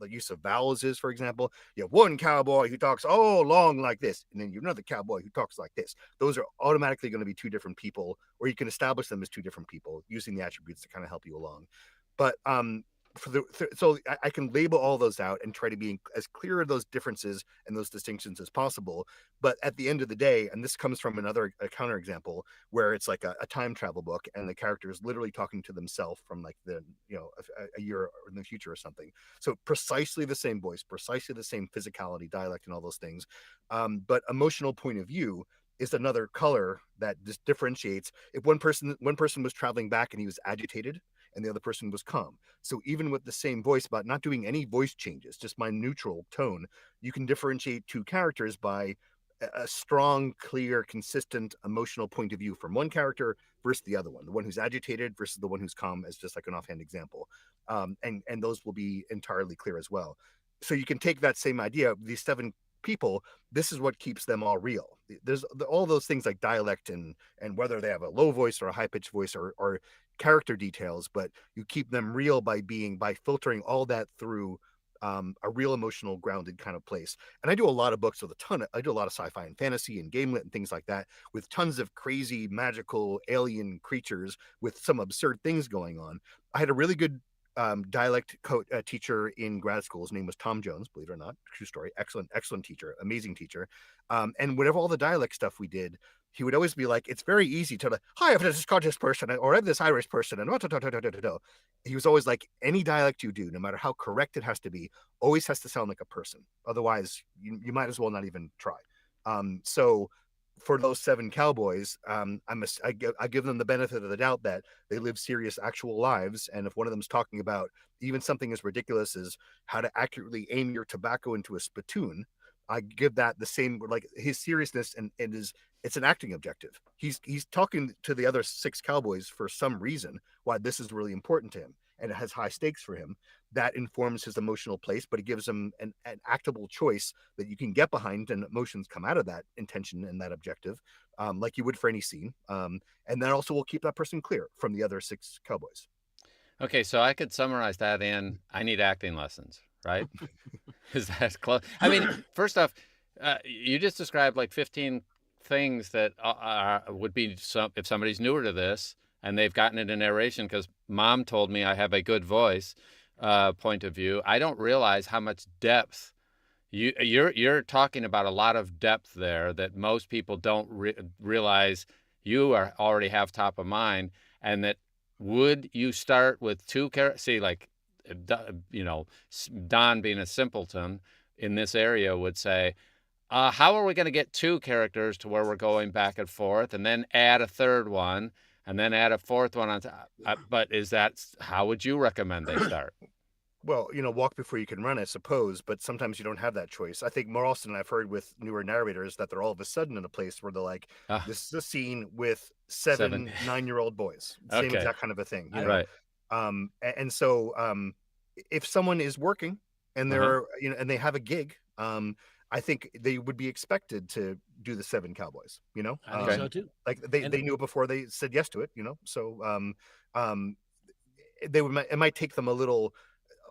use of vowels is. For example, you have one cowboy who talks long like this, and then you have another cowboy who talks like this. Those are automatically going to be 2 different people, or you can establish them as 2 different people using the attributes to kind of help you along. But so I can label all those out and try to be as clear of those differences and those distinctions as possible. But at the end of the day, and this comes from a counter example where it's like a time travel book, and the character is literally talking to themselves from like a year in the future or something. So precisely the same voice, precisely the same physicality, dialect, and all those things. But emotional point of view is another color that just differentiates. If one person was traveling back and he was agitated, and the other person was calm. So even with the same voice, but not doing any voice changes, just my neutral tone, you can differentiate two characters by a strong, clear, consistent emotional point of view from one character versus the other one, the one who's agitated versus the one who's calm, as just like an offhand example. And those will be entirely clear as well. So you can take that same idea, these 7 people, this is what keeps them all real. There's all those things like dialect and whether they have a low voice or a high pitched voice or character details, but you keep them real by filtering all that through a real emotional grounded kind of place. And I do a lot of books with I do a lot of sci-fi and fantasy and gamelit and things like that with tons of crazy magical alien creatures with some absurd things going on. I had a really good dialect teacher in grad school. His name was Tom Jones, believe it or not. True story. Excellent teacher, amazing teacher. And whatever all the dialect stuff we did, he would always be like, it's very easy to hi, I have this Scottish person or I have this Irish person. And he was always like, any dialect you do, no matter how correct it has to be, always has to sound like a person. Otherwise, you might as well not even try. So for those 7 cowboys, I give them the benefit of the doubt that they live serious, actual lives. And if one of them is talking about even something as ridiculous as how to accurately aim your tobacco into a spittoon, I give that the same, like his seriousness and it's an acting objective. He's talking to the other 6 cowboys for some reason why this is really important to him, and it has high stakes for him. That informs his emotional place, but it gives him an actable choice that you can get behind, and emotions come out of that intention and that objective, like you would for any scene. And then also will keep that person clear from the other 6 cowboys. Okay, so I could summarize that in I need acting lessons, right? Is that close? I mean, first off, you just described like 15 things that would be if somebody's newer to this and they've gotten it in narration because mom told me I have a good voice point of view. I don't realize how much depth you're talking about. A lot of depth there that most people don't realize you already have top of mind. And that would you start with 2 characters? See, like, you know, Don being a simpleton in this area would say, how are we going to get 2 characters to where we're going back and forth and then add a 3rd one and then add a 4th one on top? But how would you recommend they start? Well, walk before you can run, I suppose, but sometimes you don't have that choice. I think more often I've heard with newer narrators that they're all of a sudden in a place where they're like, this is a scene with 7 9-year-old boys. Same exact kind of a thing. Right. And so if someone is working and they're, and they have a gig, I think they would be expected to do the 7 cowboys, I think so too. Like they knew it before they said yes to it, So it might take them a little.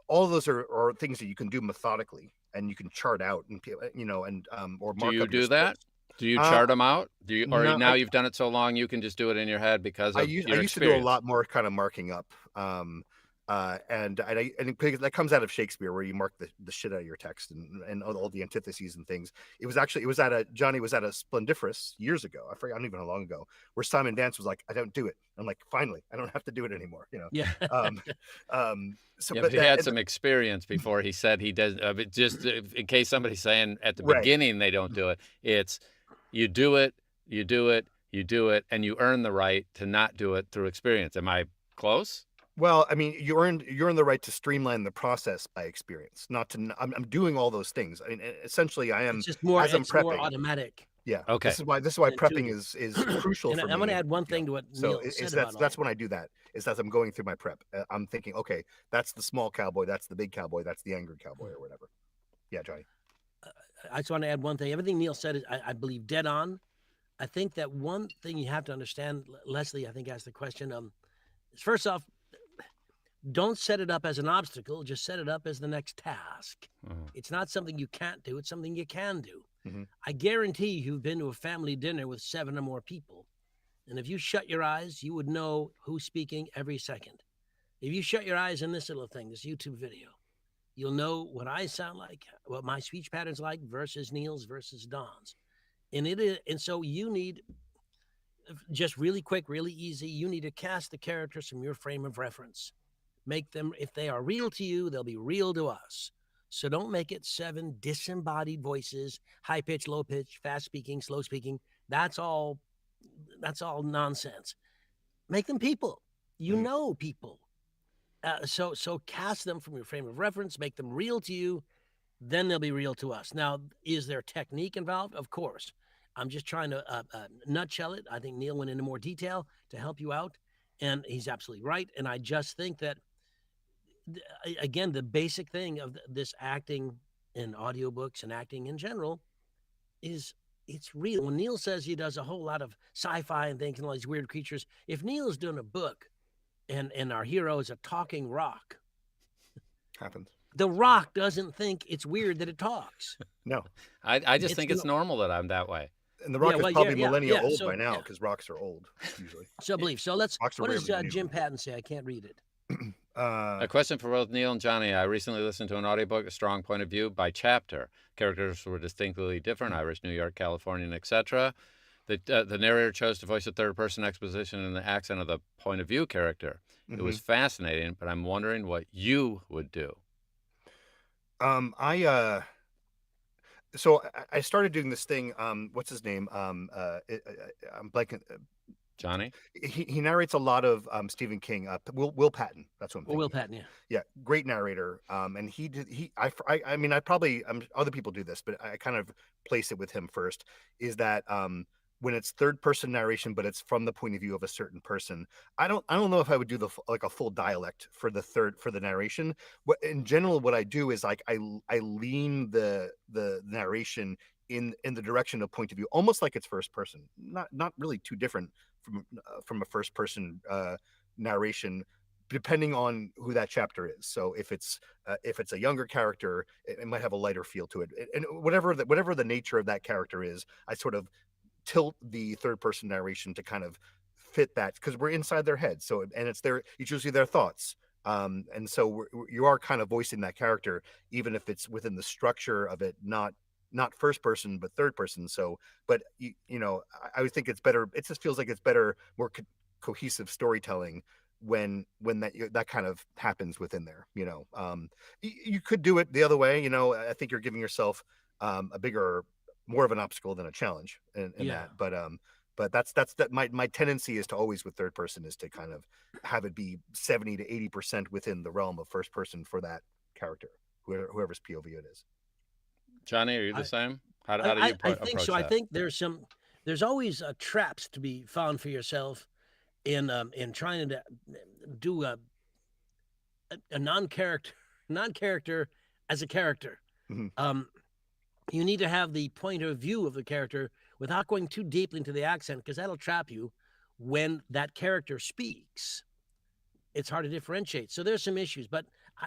All of those are things that you can do methodically and you can chart out and or mark. Do you do that? Do you chart them out? Do you, or now you've done it so long you can just do it in your head because of your experience? I used to do a lot more kind of marking up. And that comes out of Shakespeare, where you mark the shit out of your text and all the antitheses and things. Johnny was at a Splendiferous years ago. I forget, I don't even know how long ago, where Simon Vance was like, I don't do it. I'm like, finally, I don't have to do it anymore. Yeah. But he had some experience before he said he does. Just in case somebody's saying at the beginning they don't do it, it's you do it, and you earn the right to not do it through experience. Am I close? Well, I mean, you earn the right to streamline the process by experience. I'm doing all those things. I mean, essentially, I am. It's just more. As I'm prepping, more automatic. Yeah. Okay. This is why prepping is crucial for me. I'm going to add one thing to what Neil said. That's when I do that. Is as I'm going through my prep, I'm thinking, okay, that's the small cowboy, that's the big cowboy, that's the angry cowboy, or whatever. Yeah, Johnny. I just want to add one thing. Everything Neil said is, I believe, dead on. I think that one thing you have to understand, Leslie, I think asked the question. Is first off, don't set it up as an obstacle. Just set it up as the next task. Mm-hmm. It's not something you can't do. It's something you can do. Mm-hmm. I guarantee you've been to a family dinner with 7 or more people. And if you shut your eyes, you would know who's speaking every second. If you shut your eyes in this little thing, this YouTube video, you'll know what I sound like, what my speech pattern's like versus Neil's versus Don's. And so you need, just really quick, really easy, you need to cast the characters from your frame of reference. Make them, if they are real to you, they'll be real to us. So don't make it 7 disembodied voices, high pitch, low pitch, fast speaking, slow speaking. That's all nonsense. Make them people. You know people. So cast them from your frame of reference, make them real to you, then they'll be real to us. Now, is there technique involved? Of course. I'm just trying to nutshell it. I think Neil went into more detail to help you out, and he's absolutely right. And I just think that, again, the basic thing of this acting in audiobooks and acting in general is it's real. When Neil says he does a whole lot of sci-fi and things and all these weird creatures, if Neil's doing a book and our hero is a talking rock, Happens. the rock doesn't think it's weird that it talks. No. I just think it's normal that I'm that way. And the rock is probably millennia old by now, because rocks are old usually. So believe. So let's. What does Jim Patton say? I can't read it. A question for both Neil and Johnny. I recently listened to an audiobook, A Strong Point of View, by chapter. Characters were distinctly different: Irish, New York, Californian, etc. The narrator chose to voice a third-person exposition in the accent of the point of view character. It was fascinating, but I'm wondering what you would do. So I started doing this thing. What's his name? I'm blanking. Johnny. He narrates a lot of Stephen King. Will Patton. That's what I'm thinking. Will Patton. Yeah. Yeah, great narrator. And I mean, other people do this, but I kind of place it with him first. Is that when it's third person narration, but it's from the point of view of a certain person. I don't know if I would do a full dialect for the narration. In general, what I do is like I lean the narration in the direction of point of view, almost like it's first person, not really too different from a first person narration, depending on who that chapter is. So if it's a younger character, it might have a lighter feel to it, and whatever the nature of that character is, I sort of tilt the third person narration to kind of fit that, because we're inside their head. So, and it's usually their thoughts. And so you are kind of voicing that character, even if it's within the structure of it, not first person, but third person. So, but I would think it's better. It just feels like it's better, more cohesive storytelling when that kind of happens within there. You could do it the other way. I think you're giving yourself more of an obstacle than a challenge in that. But that's my tendency is to always, with third person, is to kind of have it be 70 to 80% within the realm of first person for that character, whoever's POV it is. Johnny, are you the same? How do you approach I think so. that? I think there's always traps to be found for yourself in trying to do a non-character as a character. Mm-hmm. You need to have the point of view of the character without going too deeply into the accent, because that'll trap you when that character speaks. It's hard to differentiate. So there's some issues, but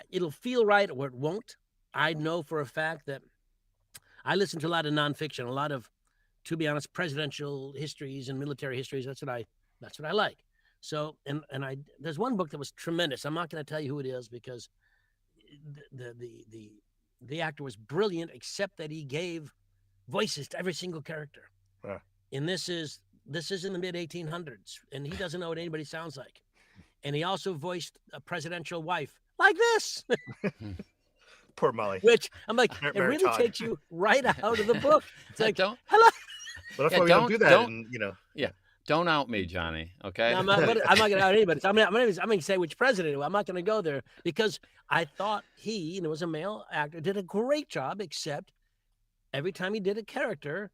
it'll feel right or it won't. I know for a fact that I listen to a lot of nonfiction, a lot of, to be honest, presidential histories and military histories. That's what I like. So, and there's one book that was tremendous. I'm not going to tell you who it is, because the actor was brilliant, except that he gave voices to every single character. Wow. And this is in the mid 1800s, and he doesn't know what anybody sounds like. And he also voiced a presidential wife like this. Poor Molly. Which I'm like, it really takes you right out of the book. It's like, don't. Hello. But that's why we don't do that. Yeah. Don't out me, Johnny. Okay. No, I'm not going to out anybody. I'm going to say which president. I'm not going to go there, because I thought he, was a male actor, did a great job, except every time he did a character,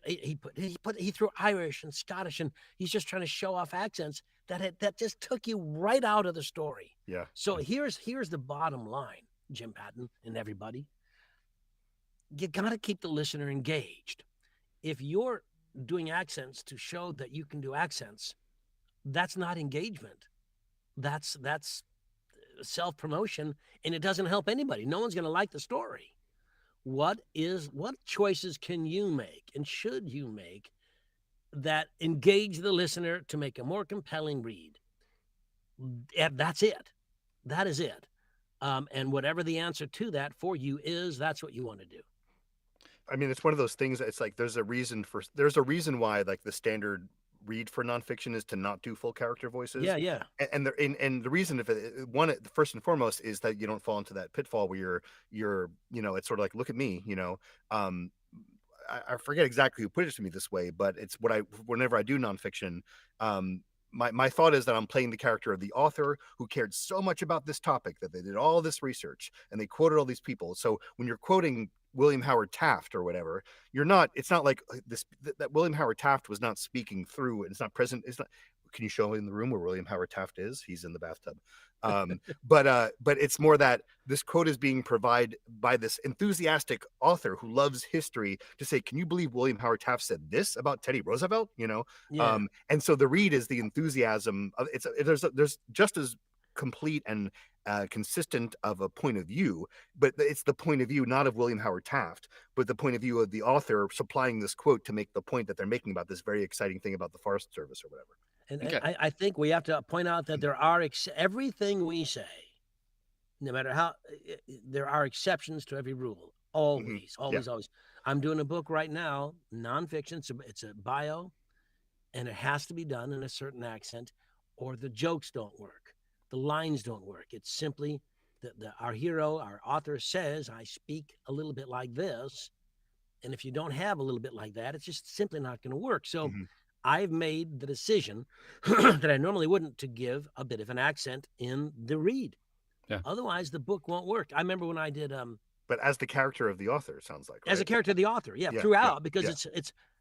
he threw Irish and Scottish, and he's just trying to show off accents that just took you right out of the story. Yeah. So here's the bottom line, Jim Patton and everybody. You got to keep the listener engaged. If you're doing accents to show that you can do accents, that's not engagement. That's self-promotion, and it doesn't help anybody. No one's going to like the story. What choices can you make and should you make that engage the listener to make a more compelling read? And that's it. That is it. And whatever the answer to that for you is, that's what you want to do. I mean, it's one of those things. It's like there's a reason why like the standard read for nonfiction is to not do full character voices. Yeah. And the reason, first and foremost, is that you don't fall into that pitfall where you're it's sort of like, look at me, I forget exactly who put it to me this way, but it's whenever I do nonfiction, my thought is that I'm playing the character of the author who cared so much about this topic that they did all this research and they quoted all these people. So when you're quoting William Howard Taft or whatever, it's not like that William Howard Taft was not speaking through, and it's not present. It's not. Can you show me in the room where William Howard Taft is? He's in the bathtub. But it's more that this quote is being provided by this enthusiastic author who loves history to say, can you believe William Howard Taft said this about Teddy Roosevelt? Yeah. And so the read is the enthusiasm of there's just as complete and consistent of a point of view, but it's the point of view not of William Howard Taft, but the point of view of the author supplying this quote to make the point that they're making about this very exciting thing about the Forest Service or whatever. And Okay. I think we have to point out that there are everything we say, no matter how, there are exceptions to every rule. Always, always, always. I'm doing a book right now, nonfiction. It's a bio, and it has to be done in a certain accent, or the jokes don't work, the lines don't work. It's simply our hero, our author says, I speak a little bit like this, and if you don't have a little bit like that, it's just simply not going to work. So I've made the decision that I normally wouldn't, to give a bit of an accent in the read. Yeah. Otherwise, the book won't work. I remember when I did. But as the character of the author, it sounds like. Right? As a character of the author, throughout, because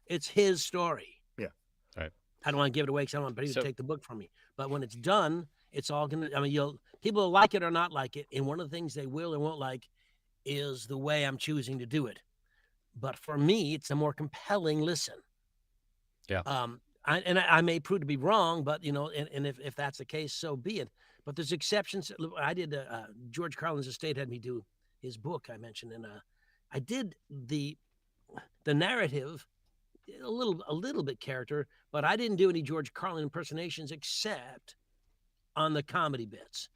it's his story. Yeah. Right. I don't want to give it away because I don't want anybody to take the book from me. But when it's done, it's all gonna. I mean, people will like it or not like it, and one of the things they will and won't like is the way I'm choosing to do it. But for me, it's a more compelling listen. Yeah. I may prove to be wrong, but and if that's the case, so be it. But there's exceptions. I did George Carlin's estate had me do his book I mentioned, and I did the narrative a little bit character, but I didn't do any George Carlin impersonations except on the comedy bits.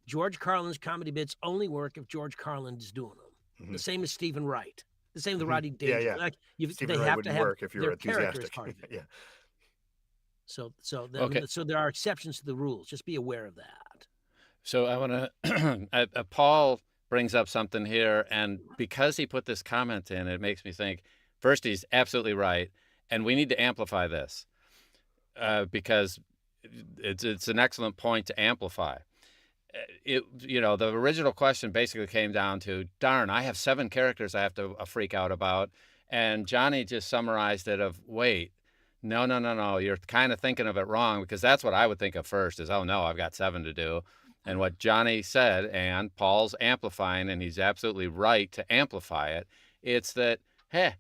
George Carlin's comedy bits only work if George Carlin's doing them. The same as Stephen Wright. The same with the Rodney Dangerfield. Yeah. Like Stephen they Wright have to have work if you're their characters enthusiastic. part of it. Yeah. So Okay. so there are exceptions to the rules. Just be aware of that. So I want to, Paul brings up something here, and because he put this comment in, it makes me think, first, he's absolutely right, and we need to amplify this because it's an excellent point to amplify. The original question basically came down to, darn, I have 7 characters I have to freak out about, and Johnny just summarized it of, wait, no, you're kind of thinking of it wrong, because that's what I would think of first is, oh no, I've got 7 to do. And what Johnny said, and Paul's amplifying, and he's absolutely right to amplify it, it's that, hey,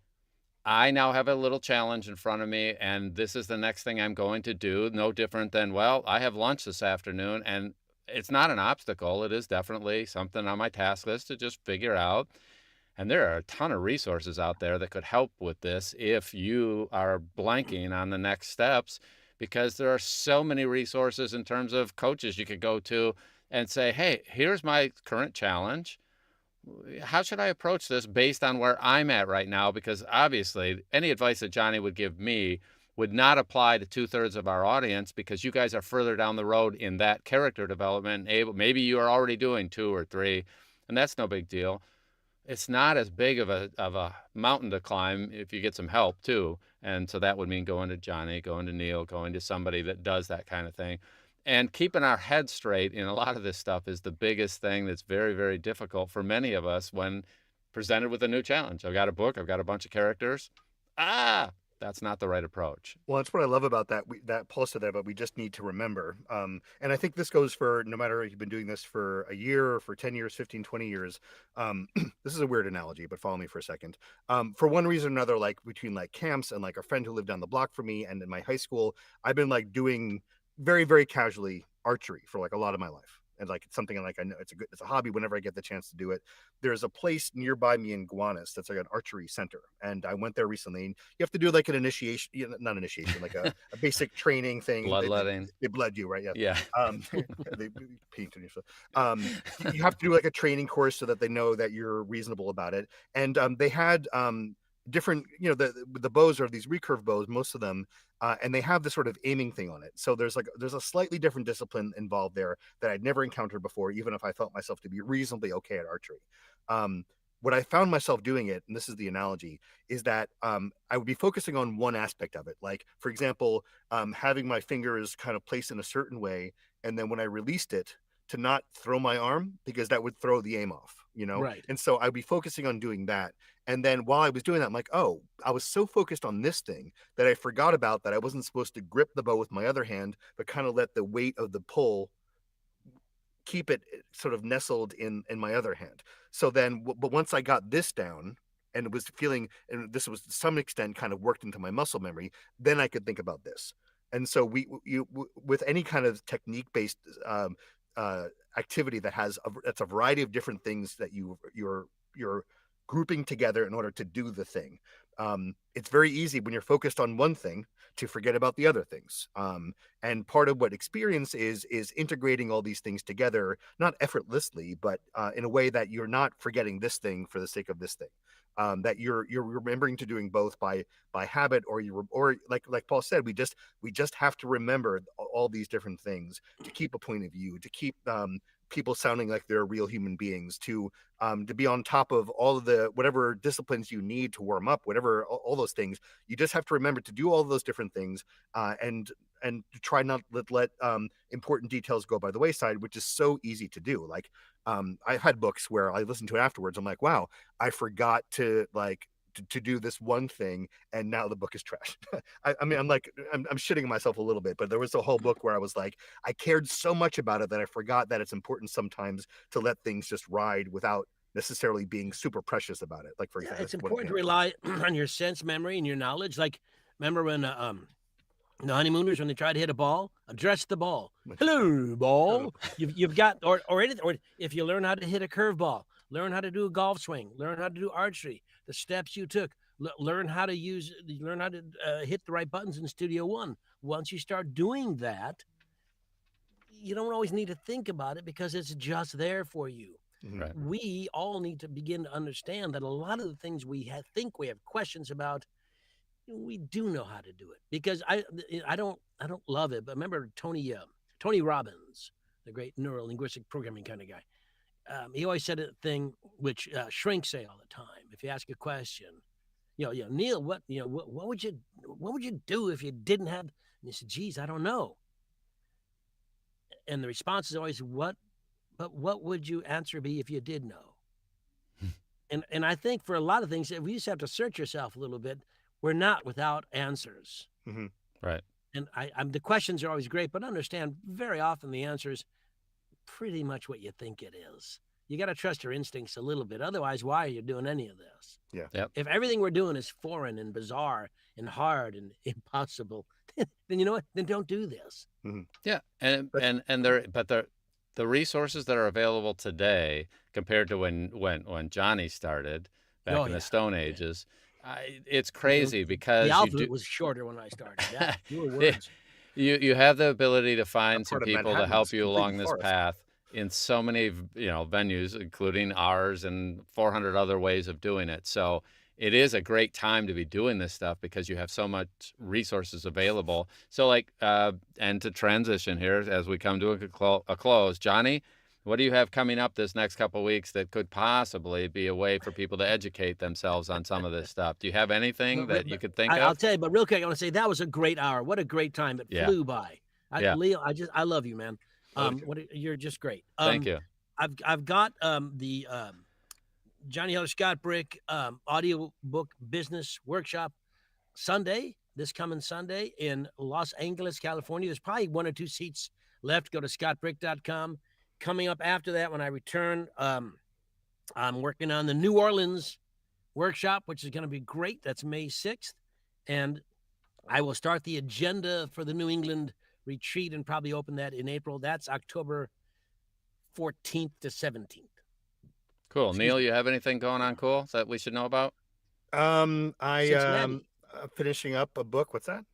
I now have a little challenge in front of me, and this is the next thing I'm going to do. No different than, well, I have lunch this afternoon, and it's not an obstacle. It is definitely something on my task list to just figure out. And there are a ton of resources out there that could help with this if you are blanking on the next steps, because there are so many resources in terms of coaches you could go to and say, hey, here's my current challenge. How should I approach this based on where I'm at right now? Because obviously any advice that Johnny would give me would not apply to 2/3 of our audience, because you guys are further down the road in that character development. Maybe you are already doing 2 or 3, and that's no big deal. It's not as big of a mountain to climb if you get some help too. And so that would mean going to Johnny, going to Neil, going to somebody that does that kind of thing. And keeping our head straight in a lot of this stuff is the biggest thing that's very, very difficult for many of us when presented with a new challenge. I've got a book, I've got a bunch of characters. That's not the right approach. Well, that's what I love about that. That Paul said that, but we just need to remember. And I think this goes for no matter if you've been doing this for a year or for 10 years, 15, 20 years. This is a weird analogy, but follow me for a second. For one reason or another, like between like camps and like a friend who lived down the block from me and in my high school, I've been like doing very, very casually archery for like a lot of my life. And like it's something like I know it's a hobby whenever I get the chance to do it. There's a place nearby me in Gowanus that's like an archery center, and I went there recently. And you have to do like an initiation, not initiation, like a basic training thing. Bloodletting. They bled you, right? Yeah. They paint on yourself. You have to do like a training course so that they know that you're reasonable about it. And they had different, the bows are these recurve bows, most of them. And they have this sort of aiming thing on it. So there's a slightly different discipline involved there that I'd never encountered before, even if I felt myself to be reasonably okay at archery. what I found myself doing it, and this is the analogy, is that I would be focusing on one aspect of it. Like, for example, having my fingers kind of placed in a certain way, and then when I released it, to not throw my arm, because that would throw the aim off, you know? Right. And so I'd be focusing on doing that. And then while I was doing that, I'm like, oh, I was so focused on this thing that I forgot about that I wasn't supposed to grip the bow with my other hand, but kind of let the weight of the pull keep it sort of nestled in my other hand. So then, but once I got this down and it was feeling, and this was to some extent kind of worked into my muscle memory, then I could think about this. And so with any kind of technique based activity that that's a variety of different things that you're grouping together in order to do the thing. It's very easy when you're focused on one thing to forget about the other things. And part of what experience is integrating all these things together, not effortlessly, but in a way that you're not forgetting this thing for the sake of this thing. That you're remembering to doing both by habit, or like Paul said, we just have to remember all these different things to keep a point of view, to keep people sounding like they're real human beings, to be on top of all of the whatever disciplines you need to warm up, whatever all those things. You just have to remember to do all of those different things, and to try not let important details go by the wayside, which is so easy to do. Like I've had books where I listen to it afterwards. I'm like, wow, I forgot to to do this one thing, and now the book is trash. I mean, I'm shitting myself a little bit, but there was a whole book where I was like, I cared so much about it that I forgot that it's important sometimes to let things just ride without necessarily being super precious about it. Like, for example, it's important to rely on your sense memory and your knowledge. Like, remember when the honeymooners, when they try to hit a ball, address the ball. Hello, ball. You've got, or anything, or if you learn how to hit a curveball, learn how to do a golf swing, learn how to do archery, the steps you took, learn how to hit the right buttons in Studio One. Once you start doing that, you don't always need to think about it because it's just there for you. Right. We all need to begin to understand that a lot of the things we think we have questions about, we do know how to do it. Because I don't love it, but remember Tony Robbins, the great neuro-linguistic programming kind of guy. He always said a thing which shrinks say all the time. If you ask a question, Neil, what would you do if you didn't have? And he said, geez, I don't know. And the response is always, what would you answer be if you did know? and I think for a lot of things, if we just have to search yourself a little bit, we're not without answers. Mm-hmm. Right. And I'm the questions are always great, but understand very often the answer is pretty much what you think it is. You got to trust your instincts a little bit. Otherwise, why are you doing any of this? Yeah. Yep. If everything we're doing is foreign and bizarre and hard and impossible, then you know what? Then don't do this. Mm-hmm. Yeah. And the resources that are available today compared to when Johnny started back in the Stone Ages, it's crazy because the alphabet was shorter when I started. Yeah, fewer words. You have the ability to find some people Manhattan to help is you along complete this forest. path in so many venues, including ours and 400 other ways of doing it. So it is a great time to be doing this stuff because you have so much resources available. So and to transition here as we come to a close, Johnny, what do you have coming up this next couple of weeks that could possibly be a way for people to educate themselves on some of this stuff? Do you have anything that you could think of? I'll tell you, but real quick, I want to say that was a great hour. What a great time. It flew by. Leo, I love you, man. You're just great. Thank you. I've got the Johnny Heller Scott Brick audiobook business workshop this coming Sunday in Los Angeles, California. There's probably 1 or 2 seats left. Go to scottbrick.com. Coming up after that, when I return, I'm working on the New Orleans workshop, which is going to be great. That's May 6th. And I will start the agenda for the New England retreat and probably open that in April. That's October 14th to 17th. Cool. Neil, you have anything going on cool that we should know about? Cincinnati. Finishing up a book. What's that?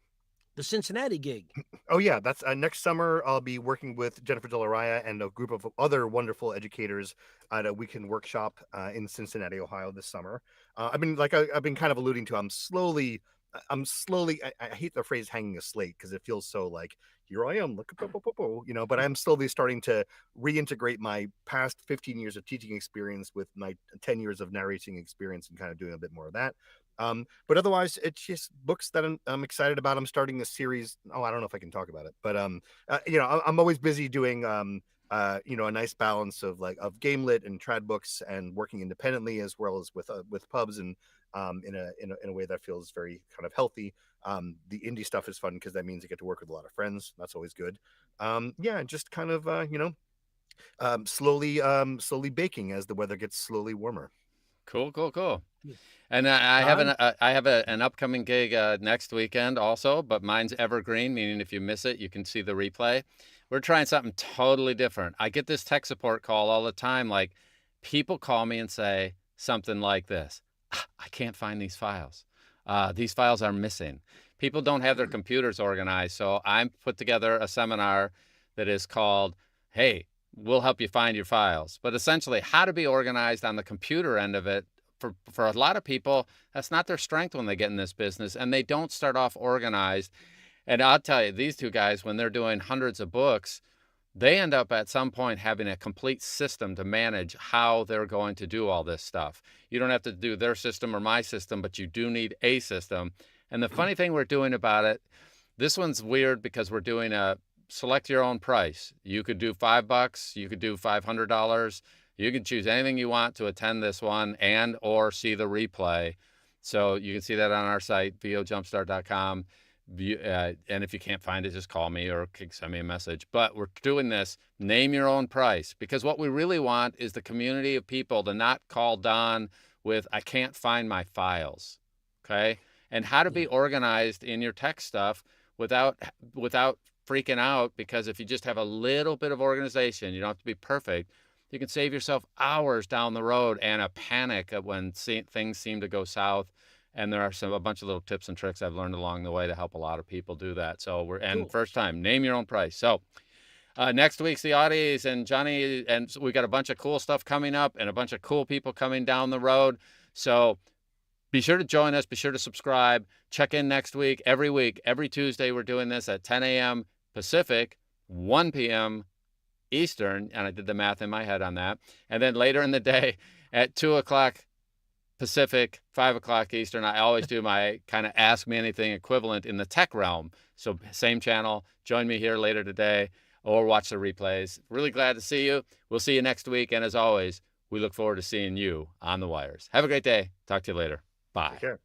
The Cincinnati gig. Oh yeah, that's next summer. I'll be working with Jennifer Delaraya and a group of other wonderful educators at a weekend workshop in Cincinnati, Ohio this summer. I've been kind of alluding to. I'm slowly I'm slowly, I hate the phrase hanging a slate because it feels so like, here I am, look, but I'm slowly starting to reintegrate my past 15 years of teaching experience with my 10 years of narrating experience and kind of doing a bit more of that. But otherwise, it's just books that I'm excited about. I'm starting a series. Oh, I don't know if I can talk about it, but I'm always busy doing a nice balance of game lit and trad books and working independently as well as with pubs and in a way that feels very kind of healthy. The indie stuff is fun because that means I get to work with a lot of friends. That's always good. Just kind of slowly baking as the weather gets slowly warmer. Cool. And I have an upcoming gig next weekend also, but mine's evergreen, meaning if you miss it, you can see the replay. We're trying something totally different. I get this tech support call all the time. Like, people call me and say something like this: I can't find these files. These files are missing. People don't have their computers organized. So I'm put together a seminar that is called, hey, we'll help you find your files. But essentially, how to be organized on the computer end of it. For a lot of people, that's not their strength when they get in this business, and they don't start off organized. And I'll tell you, these two guys, when they're doing hundreds of books, they end up at some point having a complete system to manage how they're going to do all this stuff. You don't have to do their system or my system, but you do need a system. And the funny thing we're doing about it, this one's weird because we're doing a select your own price. You could do $5, you could do $500. You can choose anything you want to attend this one and or see the replay. So you can see that on our site, vojumpstart.com. And if you can't find it, just call me or send me a message. But we're doing this, name your own price, because what we really want is the community of people to not call Don with, I can't find my files, okay? And how to be organized in your tech stuff without freaking out, because if you just have a little bit of organization, you don't have to be perfect, you can save yourself hours down the road and a panic when things seem to go south. And there are a bunch of little tips and tricks I've learned along the way to help a lot of people do that. So cool. First time, name your own price. So next week's the Audis and Johnny, and we got a bunch of cool stuff coming up and a bunch of cool people coming down the road. So be sure to join us. Be sure to subscribe. Check in next week. Every Tuesday, we're doing this at 10 a.m. Pacific, 1 p.m. Eastern. And I did the math in my head on that. And then later in the day at 2 o'clock Pacific, 5 o'clock Eastern, I always do my kind of Ask Me Anything equivalent in the tech realm. So same channel, join me here later today or watch the replays. Really glad to see you. We'll see you next week. And as always, we look forward to seeing you on the wires. Have a great day. Talk to you later. Bye. Take care.